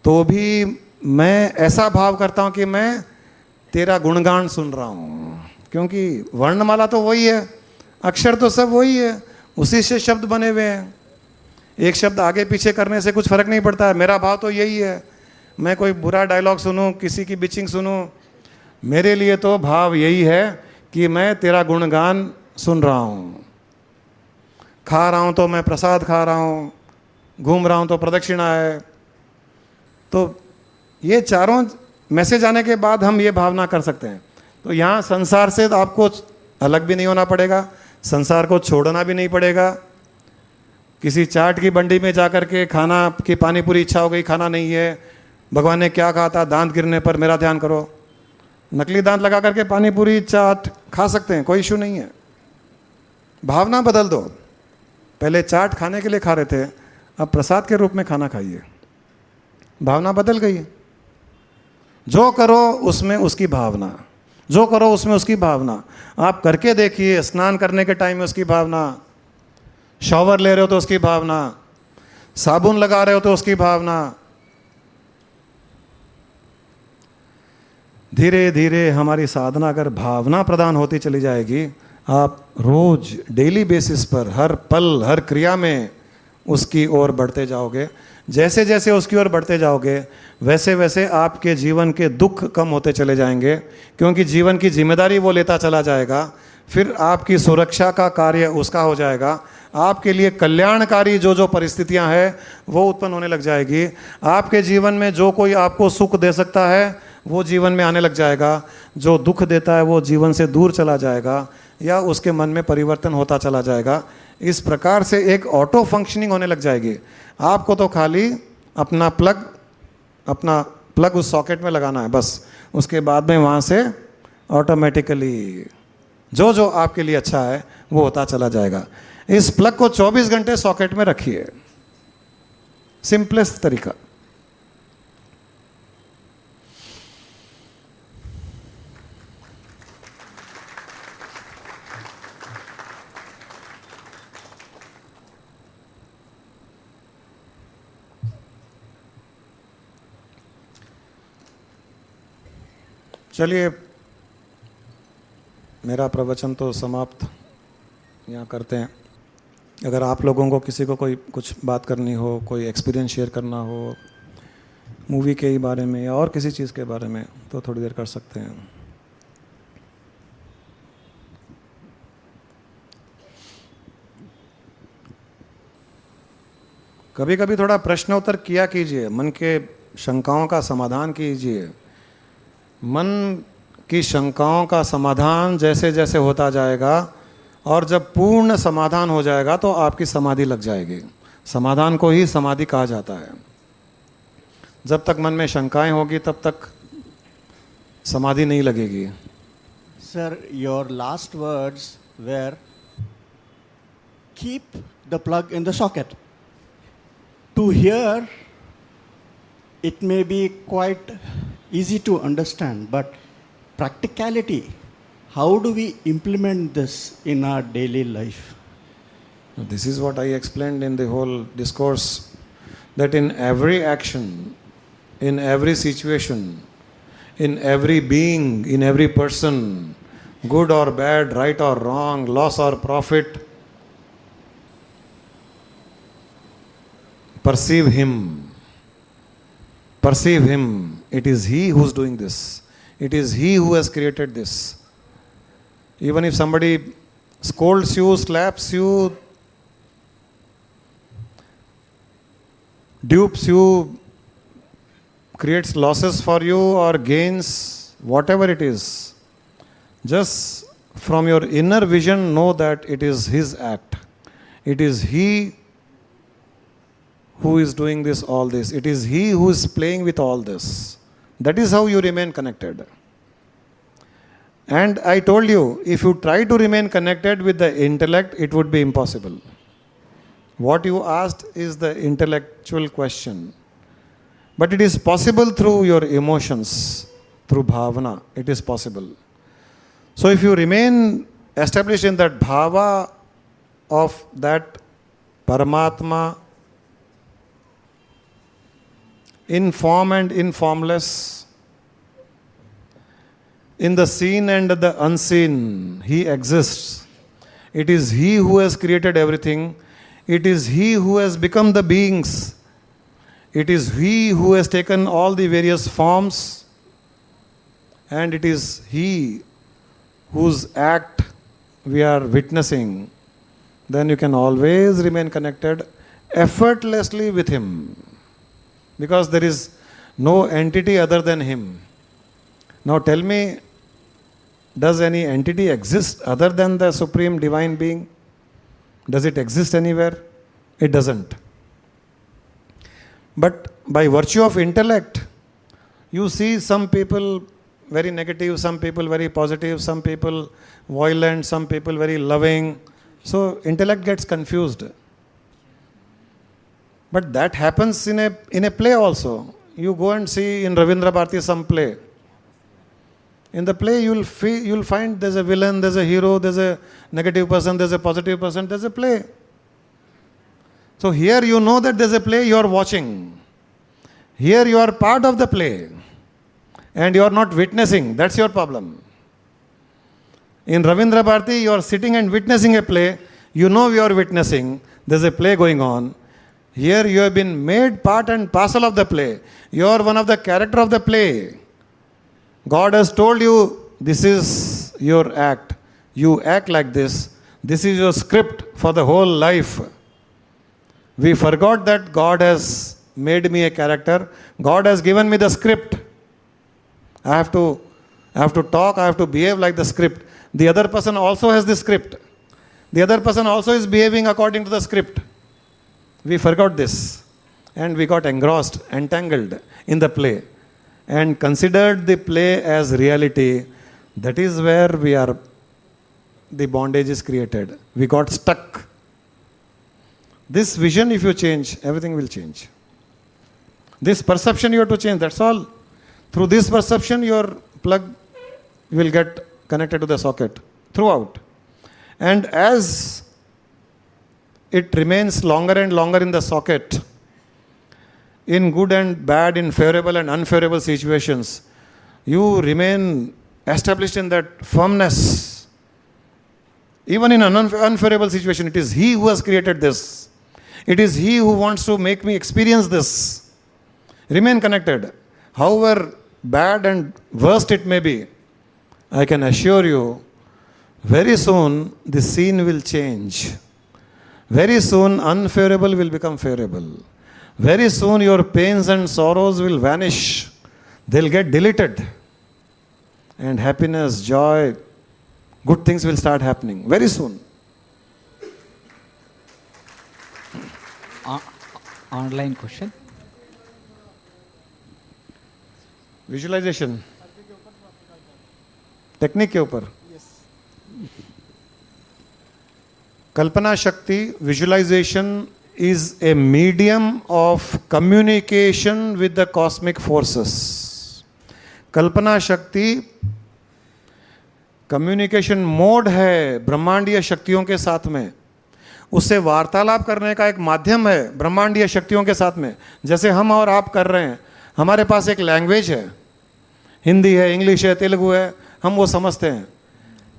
तो भी मैं ऐसा भाव करता हूँ कि मैं तेरा गुणगान सुन रहा हूँ, क्योंकि वर्णमाला तो वही है, अक्षर तो सब वही है, उसी से शब्द बने हुए हैं। एक शब्द आगे पीछे करने से कुछ फर्क नहीं पड़ता है। मेरा भाव तो यही है। मैं कोई बुरा डायलॉग सुनूं, किसी की बिचिंग सुनूं, मेरे लिए तो भाव यही है कि मैं तेरा गुणगान सुन रहा हूँ। खा रहा हूँ तो मैं प्रसाद खा रहा हूँ, घूम रहा हूँ तो प्रदक्षिणा है। तो ये चारों मैसेज आने के बाद हम ये भावना कर सकते हैं। तो यहाँ संसार से आपको अलग भी नहीं होना पड़ेगा, संसार को छोड़ना भी नहीं पड़ेगा। किसी चाट की बंडी में जाकर के खाना की पानी पूरी इच्छा हो गई, खाना नहीं है, भगवान ने क्या कहा था, दांत गिरने पर मेरा ध्यान करो, नकली दांत लगा करके पानी पूरी चाट खा सकते हैं, कोई इशू नहीं है। भावना बदल दो। पहले चाट खाने के लिए खा रहे थे, अब प्रसाद के रूप में खाना खाइए। भावना बदल गई। जो करो उसमें उसकी भावना, जो करो उसमें उसकी भावना। आप करके देखिए, स्नान करने के टाइम में उसकी भावना, शॉवर ले रहे हो तो उसकी भावना, साबुन लगा रहे हो तो उसकी भावना। धीरे धीरे हमारी साधना अगर भावना प्रदान होती चली जाएगी, आप रोज डेली बेसिस पर हर पल हर क्रिया में उसकी ओर बढ़ते जाओगे। जैसे जैसे उसकी ओर बढ़ते जाओगे वैसे वैसे आपके जीवन के दुख कम होते चले जाएंगे, क्योंकि जीवन की जिम्मेदारी वो लेता चला जाएगा। फिर आपकी सुरक्षा का कार्य उसका हो जाएगा। आपके लिए कल्याणकारी जो जो परिस्थितियां हैं वो उत्पन्न होने लग जाएगी। आपके जीवन में जो कोई आपको सुख दे सकता है वो जीवन में आने लग जाएगा, जो दुख देता है वो जीवन से दूर चला जाएगा या उसके मन में परिवर्तन होता चला जाएगा। इस प्रकार से एक ऑटो फंक्शनिंग होने लग जाएगी। आपको तो खाली अपना प्लग उस सॉकेट में लगाना है बस, उसके बाद में वहाँ से ऑटोमेटिकली जो जो आपके लिए अच्छा है वो होता चला जाएगा। इस प्लग को 24 घंटे सॉकेट में रखिए, सिंपलेस्ट तरीका। चलिए, मेरा प्रवचन तो समाप्त यहाँ करते हैं। अगर आप लोगों को किसी को कोई कुछ बात करनी हो, कोई एक्सपीरियंस शेयर करना हो मूवी के ही बारे में या और किसी चीज़ के बारे में, तो थोड़ी देर कर सकते हैं। कभी कभी थोड़ा प्रश्न उत्तर किया कीजिए, मन के शंकाओं का समाधान कीजिए। मन की शंकाओं का समाधान जैसे जैसे होता जाएगा और जब पूर्ण समाधान हो जाएगा तो आपकी समाधि लग जाएगी। समाधान को ही समाधि कहा जाता है। जब तक मन में शंकाएं होगी तब तक समाधि नहीं लगेगी। Sir, your last words were keep the plug in the socket. To hear, it may be quite easy to understand, but practicality, how do we implement this in our daily life? This is what I explained in the whole discourse, that in every action, in every situation, in every being, in every person, good or bad, right or wrong, loss or profit, perceive Him. Perceive Him. It is He who is doing this. It is He who has created this. Even if somebody scolds you, slaps you, dupes you, creates losses for you or gains, whatever it is, just from your inner vision know that it is His act. It is He who is doing this, all this. It is He who is playing with all this. That is how you remain connected. And I told you, if you try to remain connected with the intellect, it would be impossible. What you asked is the intellectual question. But it is possible through your emotions, through bhavana. It is possible. So if you remain established in that bhava of that Paramatma, in form and in formless, in the seen and the unseen, He exists. It is He who has created everything. It is He who has become the beings. It is He who has taken all the various forms. And it is He whose act we are witnessing. Then you can always remain connected effortlessly with Him. Because there is no entity other than Him. Now tell me, does any entity exist other than the Supreme Divine Being? Does it exist anywhere? It doesn't. But by virtue of intellect, you see some people very negative, some people very positive, some people violent, some people very loving. So intellect gets confused. But that happens in a play also. You go and see in Ravindra Bharati some play. In the play you'll find there's a villain, there's a hero, there's a negative person, there's a positive person, there's a play. So here you know that there's a play you are watching. Here you are part of the play. And you are not witnessing. That's your problem. In Ravindra Bharati you are sitting and witnessing a play. You know you are witnessing. There's a play going on. Here you have been made part and parcel of the play. You are one of the character of the play. God has told you, this is your act. You act like this. This is your script for the whole life. We forgot that God has made me a character. God has given me the script. I have to talk, I have to behave like the script. The other person also has the script. The other person also is behaving according to the script. We forgot this. And we got engrossed, entangled in the play. And considered the play as reality. That is where the bondage is created. We got stuck. This vision, if you change, everything will change. This perception you have to change, that's all. Through this perception, your plug will get connected to the socket throughout. And as it remains longer and longer in the socket, in good and bad, in favorable and unfavorable situations, you remain established in that firmness. Even in an unfavorable situation, it is He who has created this. It is He who wants to make me experience this. Remain connected. However bad and worst it may be, I can assure you, very soon the scene will change. Very soon unfavorable will become favorable. Very soon your pains and sorrows will vanish. They'll get deleted. And happiness, joy, good things will start happening very soon. Online question. Visualisation technique के ऊपर कल्पना शक्ति visualisation is a medium of communication with the cosmic forces. कल्पना शक्ति communication mode है ब्रह्मांडीय शक्तियों के साथ में, उससे वार्तालाप करने का एक माध्यम है ब्रह्मांडीय शक्तियों के साथ में। जैसे हम और आप कर रहे हैं, हमारे पास एक लैंग्वेज है, हिंदी है, इंग्लिश है, तेलुगु है, हम वो समझते हैं।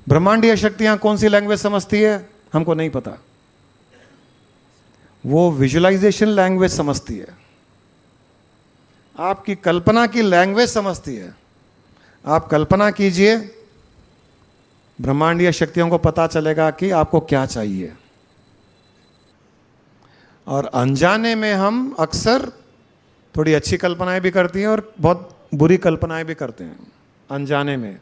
ब्रह्मांडीय शक्तियां कौन सी लैंग्वेज समझती है हमको नहीं पता, वो विजुअलाइजेशन लैंग्वेज समझती है, आपकी कल्पना की लैंग्वेज समझती है। आप कल्पना कीजिए, ब्रह्मांडीय शक्तियों को पता चलेगा कि आपको क्या चाहिए। और अनजाने में हम अक्सर थोड़ी अच्छी कल्पनाएं भी करती हैं और बहुत बुरी कल्पनाएं भी करते हैं अनजाने में।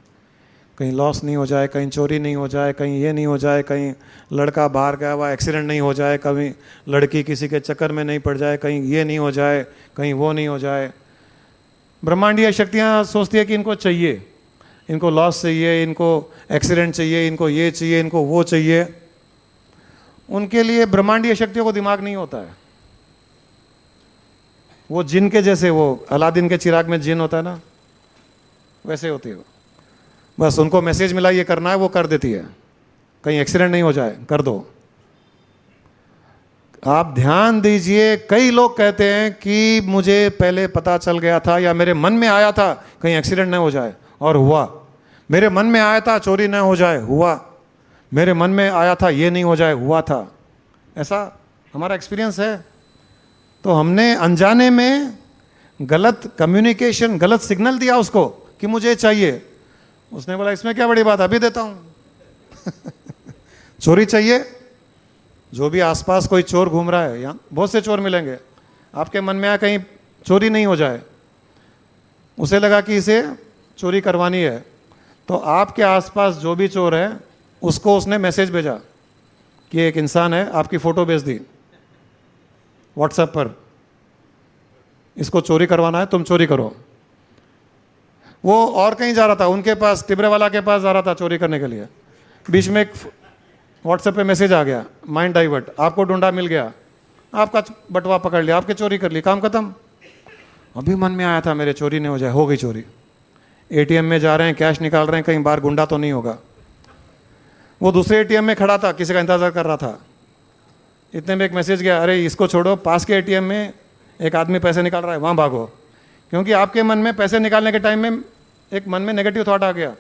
कहीं लॉस नहीं हो जाए, कहीं चोरी नहीं हो जाए, कहीं ये नहीं हो जाए, कहीं लड़का बाहर गया हुआ एक्सीडेंट नहीं हो जाए, कहीं लड़की किसी के चक्कर में नहीं पड़ जाए, कहीं ये नहीं हो जाए, कहीं वो नहीं हो जाए। ब्रह्मांडीय शक्तियाँ सोचती है कि इनको चाहिए, इनको लॉस चाहिए, इनको एक्सीडेंट चाहिए, इनको ये चाहिए, इनको वो चाहिए। उनके लिए ब्रह्मांडीय शक्तियों को दिमाग नहीं होता है। वो जिन के जैसे, वो अलादीन के चिराग में जिन होता है ना, वैसे होती है वो। बस उनको मैसेज मिला ये करना है, वो कर देती है। कहीं एक्सीडेंट नहीं हो जाए, कर दो। आप ध्यान दीजिए, कई लोग कहते हैं कि मुझे पहले पता चल गया था या मेरे मन में आया था कहीं एक्सीडेंट नहीं हो जाए, और हुआ। मेरे मन में आया था चोरी ना हो जाए, हुआ। मेरे मन में आया था ये नहीं हो जाए, हुआ था। ऐसा हमारा एक्सपीरियंस है। तो हमने अनजाने में गलत कम्युनिकेशन, गलत सिग्नल दिया उसको कि मुझे चाहिए। उसने बोला इसमें क्या बड़ी बात, अभी देता हूं। चोरी चाहिए, जो भी आसपास कोई चोर घूम रहा है, यहाँ बहुत से चोर मिलेंगे, आपके मन में आया कहीं चोरी नहीं हो जाए, उसे लगा कि इसे चोरी करवानी है, तो आपके आसपास जो भी चोर है उसको उसने मैसेज भेजा कि एक इंसान है, आपकी फ़ोटो भेज दी व्हाट्सएप पर, इसको चोरी करवाना है, तुम चोरी करो। वो और कहीं जा रहा था, उनके पास, टिबरे वाला के पास जा रहा था चोरी करने के लिए। बीच में एक व्हाट्सएप पे मैसेज आ गया, माइंड डाइवर्ट, आपको ढूंढा, मिल गया, आपका बटवा पकड़ लिया, आपके चोरी कर ली, काम खत्म। अभी मन में आया था मेरे चोरी नहीं हो जाए, हो गई चोरी। एटीएम में जा रहे हैं, कैश निकाल रहे हैं, कहीं बाहर गुंडा तो नहीं होगा। वो दूसरे एटीएम में खड़ा था, किसी का इंतजार कर रहा था। इतने में एक मैसेज गया, अरे इसको छोड़ो, पास के एटीएम में एक आदमी पैसे निकाल रहा है, वहाँ भागो। क्योंकि आपके मन में पैसे निकालने के टाइम में एक मन में नेगेटिव थॉट आ गया,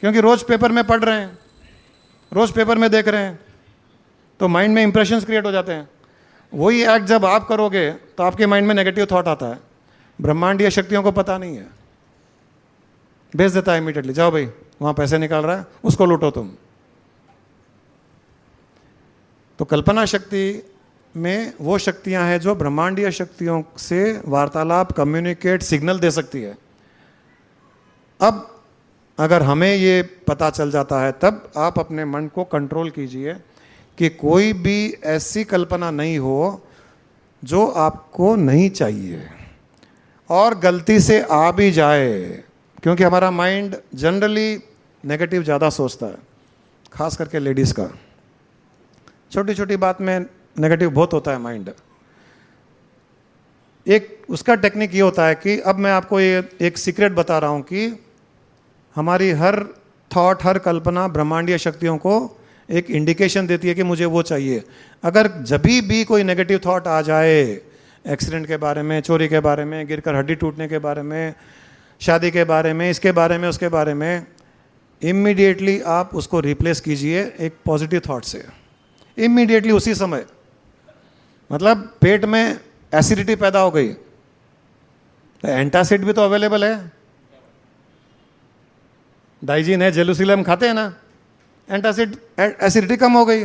क्योंकि रोज़ पेपर में पढ़ रहे हैं, रोज़ पेपर में देख रहे हैं, तो माइंड में इंप्रेशंस क्रिएट हो जाते हैं। वही एक्ट जब आप करोगे तो आपके माइंड में नेगेटिव थॉट आता है। ब्रह्मांडीय शक्तियों को पता नहीं है, भेज देता है इमीडिएटली, जाओ भाई वहाँ पैसे निकाल रहा है, उसको लूटो तुम। तो कल्पना शक्ति में वो शक्तियां हैं जो ब्रह्मांडीय शक्तियों से वार्तालाप, कम्युनिकेट, सिग्नल दे सकती है। अब अगर हमें ये पता चल जाता है, तब आप अपने मन को कंट्रोल कीजिए कि कोई भी ऐसी कल्पना नहीं हो जो आपको नहीं चाहिए, और गलती से आ भी जाए, क्योंकि हमारा माइंड जनरली नेगेटिव ज़्यादा सोचता है, खास करके लेडीज़ का। छोटी छोटी बात में नेगेटिव बहुत होता है माइंड। एक उसका टेक्निक ये होता है कि अब मैं आपको ये एक सीक्रेट बता रहा हूँ कि हमारी हर थॉट, हर कल्पना ब्रह्मांडीय शक्तियों को एक इंडिकेशन देती है कि मुझे वो चाहिए। अगर जब भी कोई नेगेटिव थॉट आ जाए, एक्सीडेंट के बारे में, चोरी के बारे में, गिरकर हड्डी टूटने के बारे में, शादी के बारे में, इसके बारे में, उसके बारे में, इमीडिएटली आप उसको रिप्लेस कीजिए एक पॉजिटिव थॉट से। इमीडिएटली उसी समय, मतलब पेट में एसिडिटी पैदा हो गई, तो एंटासिड भी तो अवेलेबल है, डाइजीन है, जेलुसिलम खाते हैं ना, एंटासिड, एसिडिटी कम हो गई।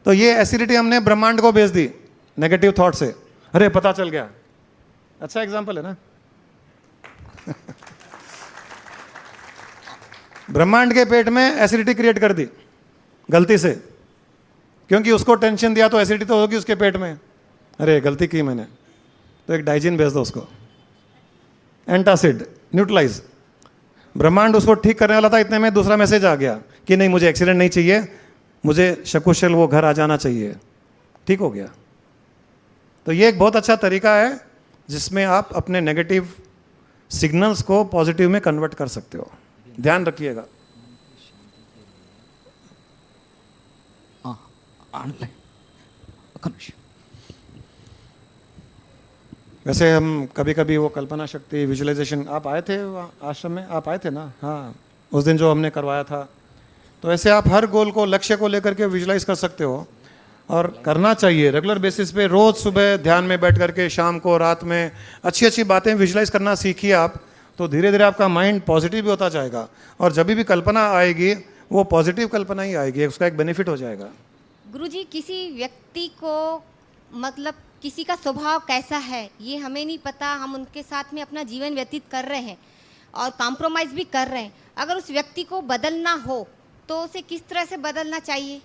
तो ये एसिडिटी हमने ब्रह्मांड को भेज दी नेगेटिव थॉट से, अरे पता चल गया। अच्छा एग्जांपल है ना। ब्रह्मांड के पेट में एसिडिटी क्रिएट कर दी गलती से, क्योंकि उसको टेंशन दिया तो एसिडिटी तो होगी उसके पेट में, अरे गलती की मैंने, तो एक डाइजीन भेज दो उसको, एंटासिड, न्यूट्रलाइज। ब्रह्मांड उसको ठीक करने वाला था, इतने में दूसरा मैसेज आ गया कि नहीं, मुझे एक्सीडेंट नहीं चाहिए, मुझे सकुशल वो घर आ जाना चाहिए, ठीक हो गया। तो ये एक बहुत अच्छा तरीका है जिसमें आप अपने नेगेटिव सिग्नल्स को पॉजिटिव में कन्वर्ट कर सकते हो, ध्यान रखिएगा। ऑनलाइन ఒక నిమిషం वैसे हम कभी कभी वो कल्पना शक्ति विजुअलाइजेशन, आप आए थे वहाँ आश्रम में, आप आए थे ना? हाँ, उस दिन जो हमने करवाया था। तो ऐसे आप हर गोल को, लक्ष्य को लेकर के विजुलाइज कर सकते हो और करना चाहिए रेगुलर बेसिस पे। रोज सुबह ध्यान में बैठ करके, शाम को, रात में अच्छी अच्छी बातें विजुलाइज करना सीखिए आप, तो धीरे धीरे आपका माइंड पॉजिटिव भी होता जाएगा और जब भी कल्पना आएगी वो पॉजिटिव कल्पना ही आएगी, उसका एक बेनिफिट हो जाएगा। गुरुजी, किसी व्यक्ति को मतलब किसी का स्वभाव कैसा है ये हमें नहीं पता, हम उनके साथ में अपना जीवन व्यतीत कर रहे हैं और कॉम्प्रोमाइज़ भी कर रहे हैं। अगर उस व्यक्ति को बदलना हो तो उसे किस तरह से बदलना चाहिए?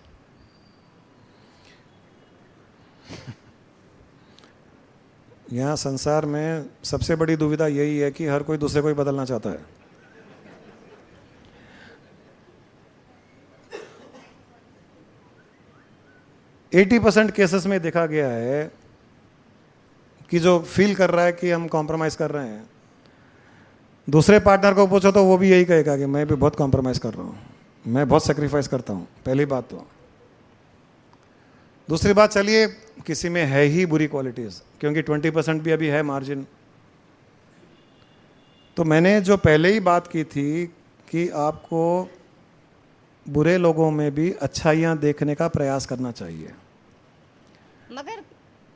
यहाँ संसार में सबसे बड़ी दुविधा यही है कि हर कोई दूसरे को ही बदलना चाहता है। एटी 80% केसेस में देखा गया है कि जो फील कर रहा है कि हम कॉम्प्रोमाइज़ कर रहे हैं, दूसरे पार्टनर को पूछो तो वो भी यही कहेगा कि मैं भी बहुत कॉम्प्रोमाइज़ कर रहा हूँ, मैं बहुत सेक्रीफाइस करता हूँ। पहली बात तो। दूसरी बात, चलिए किसी में है ही बुरी क्वालिटीज़, क्योंकि 20% भी अभी है मार्जिन। तो मैंने जो पहले ही बात की थी कि आपको बुरे लोगों में भी अच्छाइयाँ देखने का प्रयास करना चाहिए। मगर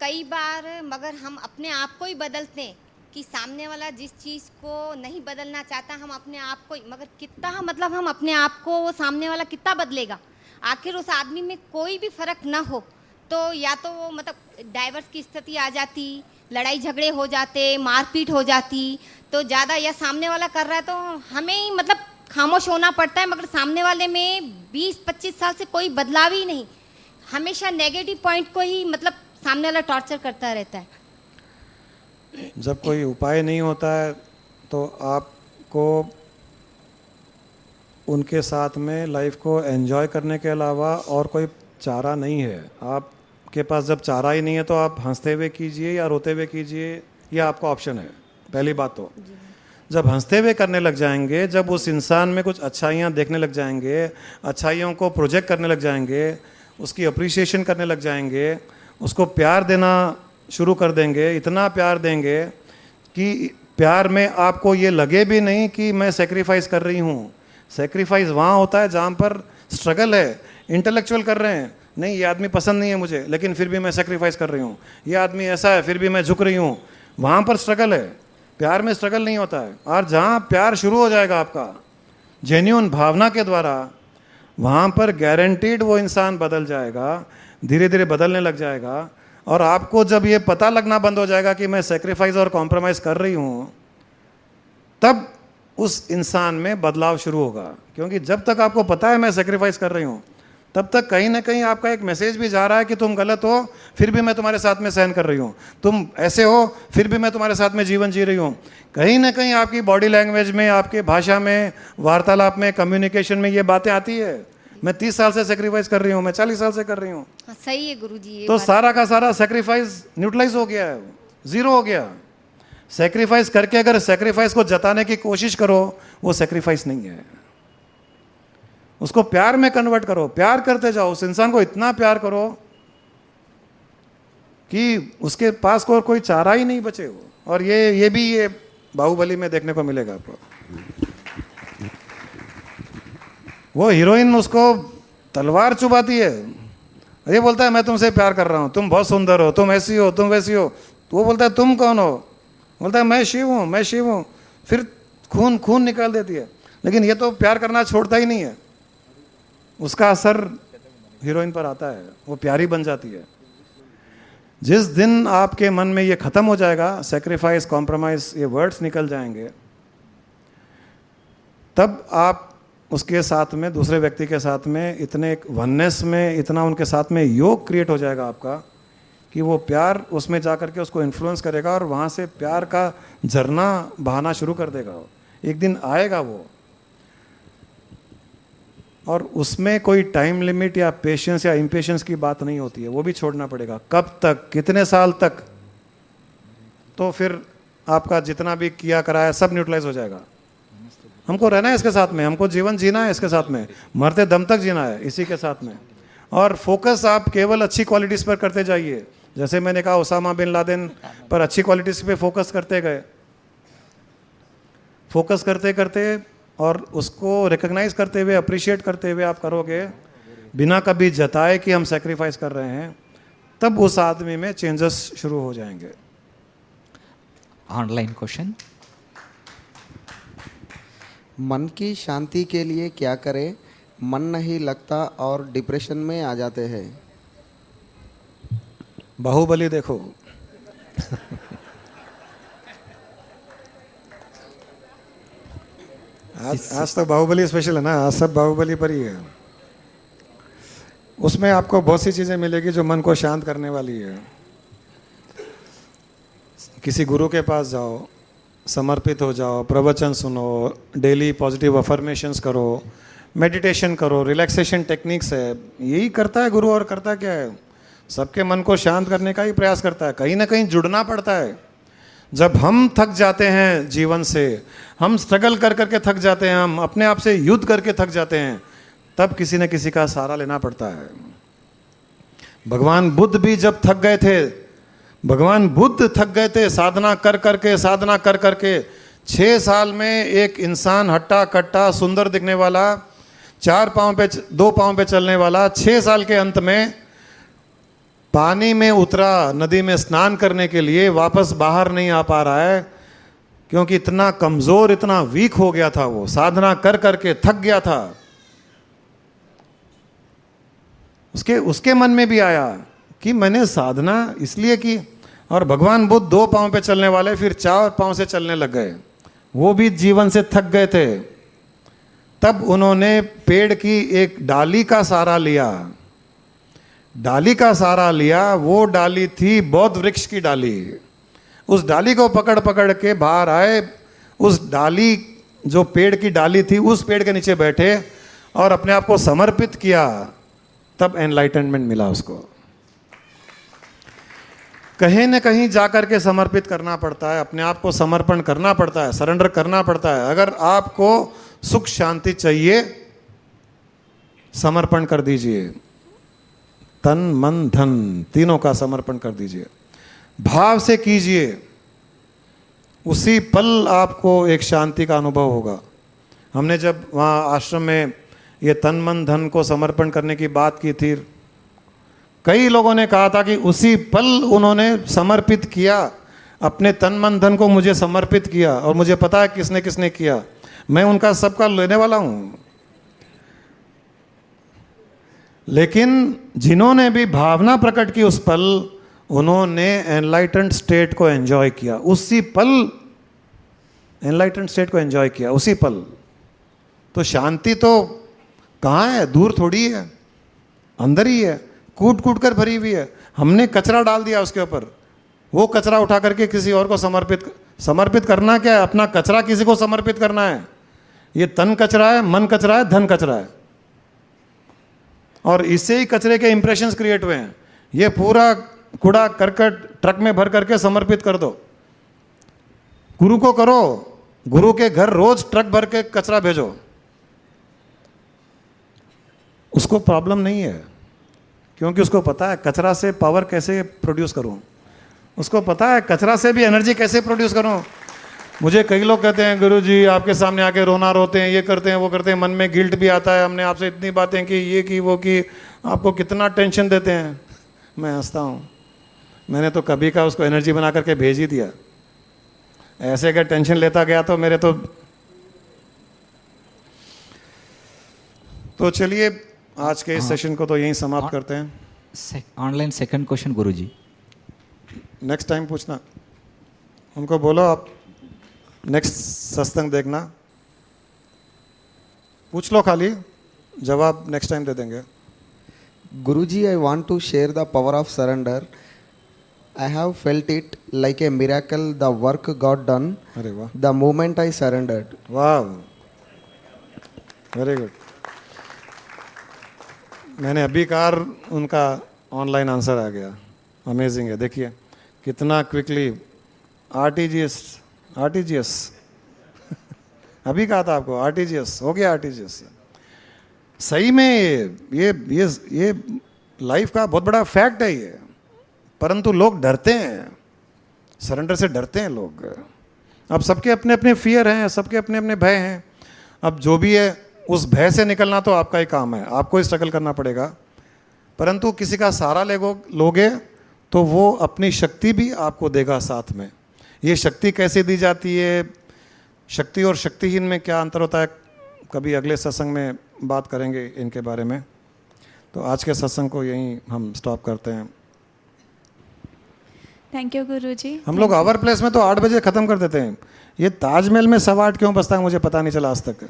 कई बार हम अपने आप को ही बदलते हैं कि सामने वाला जिस चीज़ को नहीं बदलना चाहता हम अपने आप को, मगर कितना हम अपने आप को, वो सामने वाला कितना बदलेगा? आखिर उस आदमी में कोई भी फर्क ना हो तो या तो वो डाइवर्स की स्थिति आ जाती, लड़ाई झगड़े हो जाते, मारपीट हो जाती, तो ज़्यादा या सामने वाला कर रहा है तो हमें ही खामोश होना पड़ता है। मगर सामने वाले में 20-25 साल से कोई बदलाव ही नहीं, हमेशा नेगेटिव पॉइंट को ही सामने वाला टॉर्चर करता रहता है। जब कोई उपाय नहीं होता है तो आपको उनके साथ में लाइफ को एंजॉय करने के अलावा और कोई चारा नहीं है। आपके पास जब चारा ही नहीं है तो आप हंसते हुए कीजिए या रोते हुए कीजिए, यह आपका ऑप्शन है। पहली बात तो जब हंसते हुए करने लग जाएंगे, जब उस इंसान में कुछ अच्छाइयाँ देखने लग जाएंगे, अच्छाइयों को प्रोजेक्ट करने लग जाएंगे, उसकी अप्रिसिएशन करने लग जाएंगे, उसको प्यार देना शुरू कर देंगे, इतना प्यार देंगे कि प्यार में आपको ये लगे भी नहीं कि मैं सेक्रीफाइस कर रही हूँ। सेक्रीफाइस वहाँ होता है जहाँ पर स्ट्रगल है, इंटेलेक्चुअल कर रहे हैं, नहीं ये आदमी पसंद नहीं है मुझे लेकिन फिर भी मैं सेक्रीफाइस कर रही हूँ, ये आदमी ऐसा है फिर भी मैं झुक रही हूँ, वहाँ पर स्ट्रगल है। प्यार में स्ट्रगल नहीं होता है। और जहाँ प्यार शुरू हो जाएगा आपका जेन्युइन भावना के द्वारा, वहाँ पर गारंटीड वो इंसान बदल जाएगा, धीरे धीरे बदलने लग जाएगा। और आपको जब ये पता लगना बंद हो जाएगा कि मैं सेक्रीफाइस और कॉम्प्रोमाइज़ कर रही हूँ, तब उस इंसान में बदलाव शुरू होगा। क्योंकि जब तक आपको पता है मैं सेक्रीफाइस कर रही हूँ, तब तक कहीं ना कहीं आपका एक मैसेज भी जा रहा है कि तुम गलत हो फिर भी मैं तुम्हारे साथ में सहन कर रही हूँ, तुम ऐसे हो फिर भी मैं तुम्हारे साथ में जीवन जी रही हूँ। कहीं ना कहीं आपकी बॉडी लैंग्वेज में, आपके भाषा में, वार्तालाप में, कम्युनिकेशन में ये बातें आती है। मैं 30 साल से सेक्रीफाइस कर रही हूँ, मैं 40 साल से कर रही हूँ। हाँ, सही है गुरुजी, ये तो बात। सारा का सारा सेक्रीफाइस न्यूट्रलाइज हो गया है, जीरो हो गया। सेक्रीफाइस करके अगर सेक्रीफाइस को जताने की कोशिश करो, वो सेक्रीफाइस नहीं है। उसको प्यार में कन्वर्ट करो, प्यार करते जाओ, उस इंसान को इतना प्यार करो कि उसके पास को और कोई चारा ही नहीं बचे हो। और ये भी ये बाहुबली में देखने को मिलेगा आपको। वो हीरोइन उसको तलवार चुभाती है, ये बोलता है मैं तुमसे प्यार कर रहा हूँ, तुम बहुत सुंदर हो, तुम ऐसी हो, तुम वैसी हो। तो वो बोलता है तुम कौन हो? बोलता है मैं शिव हूँ, मैं शिव हूँ। फिर खून खून निकाल देती है। लेकिन ये तो प्यार करना छोड़ता ही नहीं है, उसका असर हीरोइन पर आता है, वो प्यारी बन जाती है। जिस दिन आपके मन में ये खत्म हो जाएगा, सेक्रीफाइस, कॉम्प्रोमाइज, ये वर्ड्स निकल जाएंगे, तब आप उसके साथ में, दूसरे व्यक्ति के साथ में इतने एक वननेस में, इतना उनके साथ में योग क्रिएट हो जाएगा आपका कि वो प्यार उसमें जा करके उसको इन्फ्लुएंस करेगा और वहाँ से प्यार का झरना बहाना शुरू कर देगा। एक दिन आएगा वो, और उसमें कोई टाइम लिमिट या पेशेंस या इम्पेशेंस की बात नहीं होती है, वो भी छोड़ना पड़ेगा। कब तक, कितने साल तक? तो फिर आपका जितना भी किया कराया सब न्यूट्रलाइज हो जाएगा। हमको रहना है इसके साथ में, हमको जीवन जीना है इसके साथ में, मरते दम तक जीना है इसी के साथ में। और फोकस आप केवल अच्छी क्वालिटीज़ पर करते जाइए। जैसे मैंने कहा उसामा बिन लादेन पर अच्छी क्वालिटीज़ पे फोकस करते गए, फोकस करते करते और उसको रिकग्नाइज करते हुए, अप्रिशिएट करते हुए आप करोगे बिना कभी जताए कि हम सेक्रीफाइस कर रहे हैं, तब उस आदमी में चेंजेस शुरू हो जाएंगे। Online question. मन की शांति के लिए क्या करें? मन नहीं लगता और डिप्रेशन में आ जाते हैं। बाहुबली देखो। आज तो बाहुबली स्पेशल है ना, आज सब बाहुबली पर ही है। उसमें आपको बहुत सी चीज़ें मिलेगी जो मन को शांत करने वाली है। किसी गुरु के पास जाओ, समर्पित हो जाओ, प्रवचन सुनो, डेली पॉजिटिव अफर्मेशंस करो, मेडिटेशन करो, रिलैक्सेशन टेक्निक्स है, यही करता है गुरु। और करता क्या है? सबके मन को शांत करने का ही प्रयास करता है। कहीं ना कहीं जुड़ना पड़ता है। जब हम थक जाते हैं जीवन से, हम स्ट्रगल कर करके थक जाते हैं, हम अपने आप से युद्ध करके थक जाते हैं, तब किसी न किसी का सहारा लेना पड़ता है। भगवान बुद्ध भी जब थक गए थे, भगवान बुद्ध थक गए थे साधना कर करके, साधना कर करके। 6 साल में एक इंसान हट्टा कट्टा सुंदर दिखने वाला, 2 पाँव पे चलने वाला, 6 साल के अंत में पानी में उतरा, नदी में स्नान करने के लिए, वापस बाहर नहीं आ पा रहा है क्योंकि इतना कमजोर, इतना वीक हो गया था, वो साधना कर करके थक गया था। उसके मन में भी आया कि मैंने साधना इसलिए की, और भगवान बुद्ध 2 पाँव पे चलने वाले फिर 4 पाँव से चलने लग गए। वो भी जीवन से थक गए थे। तब उन्होंने पेड़ की एक डाली का सहारा लिया। डाली का सहारा लिया, वो डाली थी बौद्ध वृक्ष की डाली। उस डाली को पकड़ पकड़ के बाहर आए। उस डाली, जो पेड़ की डाली थी, उस पेड़ के नीचे बैठे और अपने आप को समर्पित किया। तब एनलाइटनमेंट मिला उसको। कहीं न कहीं जाकर के समर्पित करना पड़ता है, अपने आप को समर्पण करना पड़ता है, सरेंडर करना पड़ता है। अगर आपको सुख शांति चाहिए, समर्पण कर दीजिए। तन मन धन तीनों का समर्पण कर दीजिए, भाव से कीजिए। उसी पल आपको एक शांति का अनुभव होगा। हमने जब वहाँ आश्रम में ये तन मन धन को समर्पण करने की बात की थी, कई लोगों ने कहा था कि उसी पल उन्होंने समर्पित किया, अपने तन मन धन को मुझे समर्पित किया। और मुझे पता है किसने किसने किया, मैं उनका सबका लेने वाला हूँ। लेकिन जिन्होंने भी भावना प्रकट की उस पल, उन्होंने एनलाइटेंड स्टेट को एंजॉय किया। उसी पल एनलाइटेंड स्टेट को एंजॉय किया, उसी पल। तो शांति तो कहाँ है? दूर थोड़ी है, अंदर ही है, कूट कूट कर भरी हुई है। हमने कचरा डाल दिया उसके ऊपर। वो कचरा उठा करके किसी और को समर्पित करना क्या है? अपना कचरा किसी को समर्पित करना है। ये तन कचरा है, मन कचरा है, धन कचरा है, और इससे ही कचरे के इंप्रेशंस क्रिएट हुए हैं। ये पूरा कूड़ा करकट ट्रक में भर करके समर्पित कर दो। गुरु को करो, गुरु के घर रोज ट्रक भर के कचरा भेजो। उसको प्रॉब्लम नहीं है, क्योंकि उसको पता है कचरा से पावर कैसे प्रोड्यूस करूं, उसको पता है कचरा से भी एनर्जी कैसे प्रोड्यूस करूं। मुझे कई लोग कहते हैं गुरुजी आपके सामने आके रोना रोते हैं, ये करते हैं वो करते हैं, मन में गिल्ट भी आता है, हमने आपसे इतनी बातें की, ये की वो की, आपको कितना टेंशन देते हैं। मैं हंसता हूँ, मैंने तो कभी का उसको एनर्जी बना करके भेज ही दिया। ऐसे अगर टेंशन लेता गया तो मेरे तो चलिए आज के इस सेशन को तो यहीं समाप्त करते हैं। ऑनलाइन सेकंड क्वेश्चन गुरुजी। नेक्स्ट टाइम पूछना, उनको बोलो आप नेक्स्ट सत्संग देखना, पूछ लो, खाली जवाब नेक्स्ट टाइम दे देंगे। Guruji, I want to share the power of surrender. I have felt it like a miracle, the work got done अरे वाह, the moment I surrendered. वाह, वेरी गुड। मैंने अभी कहा, उनका ऑनलाइन आंसर आ गया। अमेजिंग है, देखिए कितना क्विकली आरटीजीएस, आरटीजीएस अभी कहा था आपको, आरटीजीएस हो गया, आरटीजीएस। सही में ये लाइफ का बहुत बड़ा फैक्ट है ये, परंतु लोग डरते हैं, सरेंडर से डरते हैं लोग। अब सबके अपने अपने फियर हैं, सबके अपने अपने भय हैं। अब जो भी है उस भय से निकलना तो आपका ही काम है, आपको ही स्ट्रगल करना पड़ेगा। परंतु किसी का सहारा लोगे तो वो अपनी शक्ति भी आपको देगा साथ में। ये शक्ति कैसे दी जाती है, शक्ति और शक्तिहीन में क्या अंतर होता है, कभी अगले सत्संग में बात करेंगे इनके बारे में। तो आज के सत्संग को यहीं हम स्टॉप करते हैं। थैंक यू गुरुजी। हम लोग आवर प्लेस में तो 8 बजे ख़त्म कर देते हैं, ये ताजमहल में 8:15 क्यों बजता है मुझे पता नहीं चला आज तक।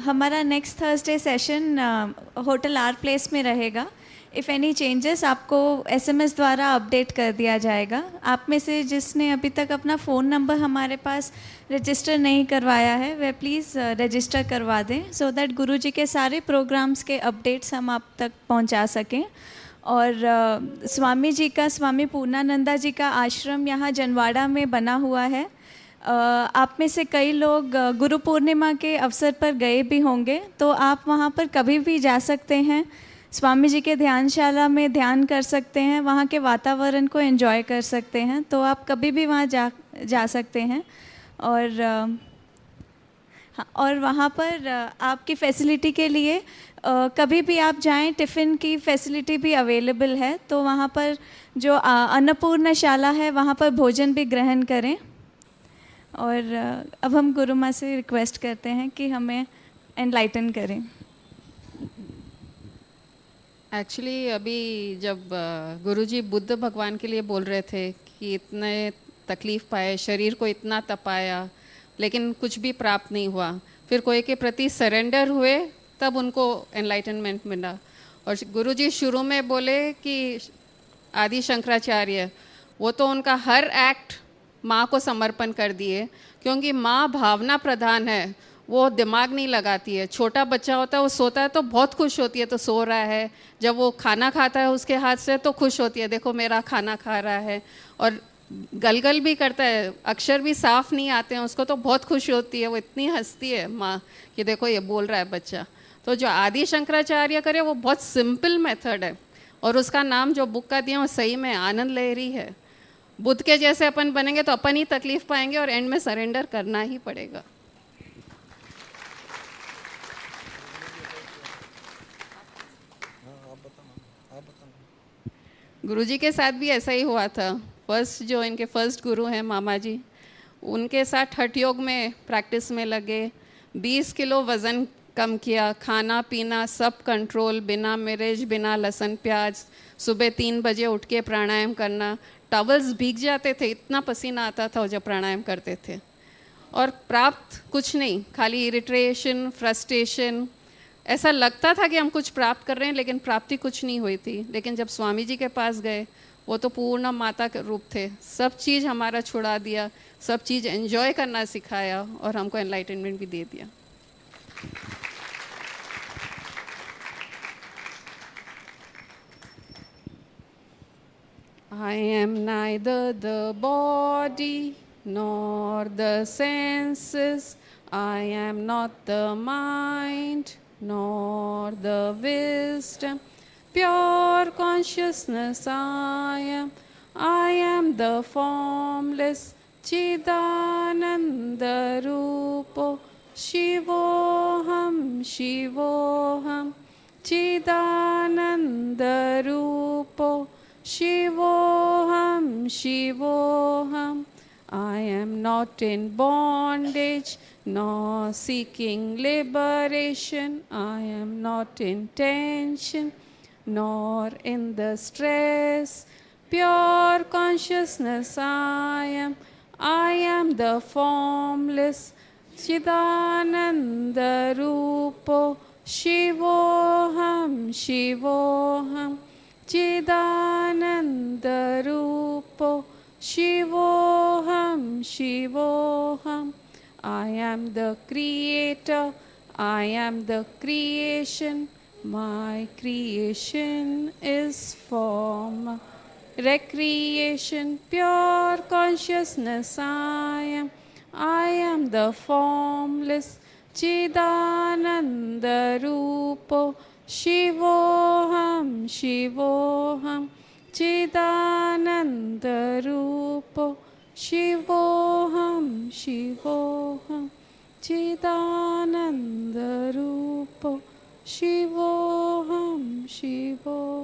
हमारा next Thursday session hotel R place में रहेगा। इफ़ एनी चेंजेस आपको एसएमएस द्वारा अपडेट कर दिया जाएगा। आप में से जिसने अभी तक अपना फ़ोन नंबर हमारे पास रजिस्टर नहीं करवाया है वह प्लीज़ रजिस्टर करवा दें, सो दैट गुरुजी के सारे प्रोग्राम्स के अपडेट्स हम आप तक पहुंचा सकें। और स्वामी जी का, स्वामी पूर्णानंदा जी का आश्रम यहाँ जनवाड़ा में बना हुआ है। आप में से कई लोग गुरु पूर्णिमा के अवसर पर गए भी होंगे, तो आप वहाँ पर कभी भी जा सकते हैं। स्वामी जी के ध्यानशाला में ध्यान कर सकते हैं, वहाँ के वातावरण को एंजॉय कर सकते हैं, तो आप कभी भी वहाँ जा सकते हैं। और वहाँ पर आपकी फैसिलिटी के लिए कभी भी आप जाएं, टिफ़िन की फैसिलिटी भी अवेलेबल है। तो वहाँ पर जो अन्नपूर्णशाला है वहाँ पर भोजन भी ग्रहण करें। और अब हम गुरु माँ से रिक्वेस्ट करते हैं कि हमें एनलाइटन करें। एक्चुअली अभी जब गुरुजी बुद्ध भगवान के लिए बोल रहे थे कि इतने तकलीफ़ पाए, शरीर को इतना तपाया लेकिन कुछ भी प्राप्त नहीं हुआ, फिर कोई के प्रति सरेंडर हुए तब उनको एनलाइटनमेंट मिला। और गुरुजी शुरू में बोले कि आदि शंकराचार्य, वो तो उनका हर एक्ट माँ को समर्पण कर दिए, क्योंकि माँ भावना प्रधान है, वो दिमाग नहीं लगाती है। छोटा बच्चा होता है, वो सोता है तो बहुत खुश होती है, तो सो रहा है। जब वो खाना खाता है उसके हाथ से तो खुश होती है, देखो मेरा खाना खा रहा है। और गलगल भी करता है, अक्षर भी साफ नहीं आते हैं उसको, तो बहुत खुश होती है, वो इतनी हंसती है माँ कि देखो ये बोल रहा है बच्चा। तो जो आदि शंकराचार्य करे वो बहुत सिंपल मेथड है, और उसका नाम जो बुक का दिया वो सही में आनंद लहरी है। बुद्ध के जैसे अपन बनेंगे तो अपन ही तकलीफ पाएंगे और एंड में सरेंडर करना ही पड़ेगा। गुरुजी के साथ भी ऐसा ही हुआ था। जो इनके फर्स्ट गुरु हैं मामा जी, उनके साथ हठ योग में प्रैक्टिस में लगे, 20 किलो वज़न कम किया, खाना पीना सब कंट्रोल, बिना मिर्च, बिना लहसुन प्याज, सुबह 3 बजे उठ के प्राणायाम करना। टॉवल्स भीग जाते थे, इतना पसीना आता था जब प्राणायाम करते थे। और प्राप्त कुछ नहीं, खाली इरिटेशन, फ्रस्ट्रेशन, ऐसा लगता था कि हम कुछ प्राप्त कर रहे हैं लेकिन प्राप्ति कुछ नहीं हुई थी। लेकिन जब स्वामी जी के पास गए, वो तो पूर्ण माता के रूप थे, सब चीज़ हमारा छुड़ा दिया, सब चीज़ एंजॉय करना सिखाया और हमको एनलाइटनमेंट भी दे दिया। I am neither the body nor the senses, I am not the mind nor the wisdom, pure consciousness I am the formless Chidananda Rupo, Shivoham, Shivoham, Chidananda Rupo, Shivoham, Shivoham. I am not in bondage nor seeking liberation. I am not in tension nor in the stress. Pure consciousness I am the formless Chidananda Rupo, Shivoham, Shivoham, Chidananda Rupo, Shivoham, Shivoham. I am the creator, I am the creation, my creation is form. recreation, pure consciousness I am the formless Chidananda Rupo Shivoham Shivoham Chidananda Rupo Shivoham Shivoham Chidananda Rupo Shivoham Shivoham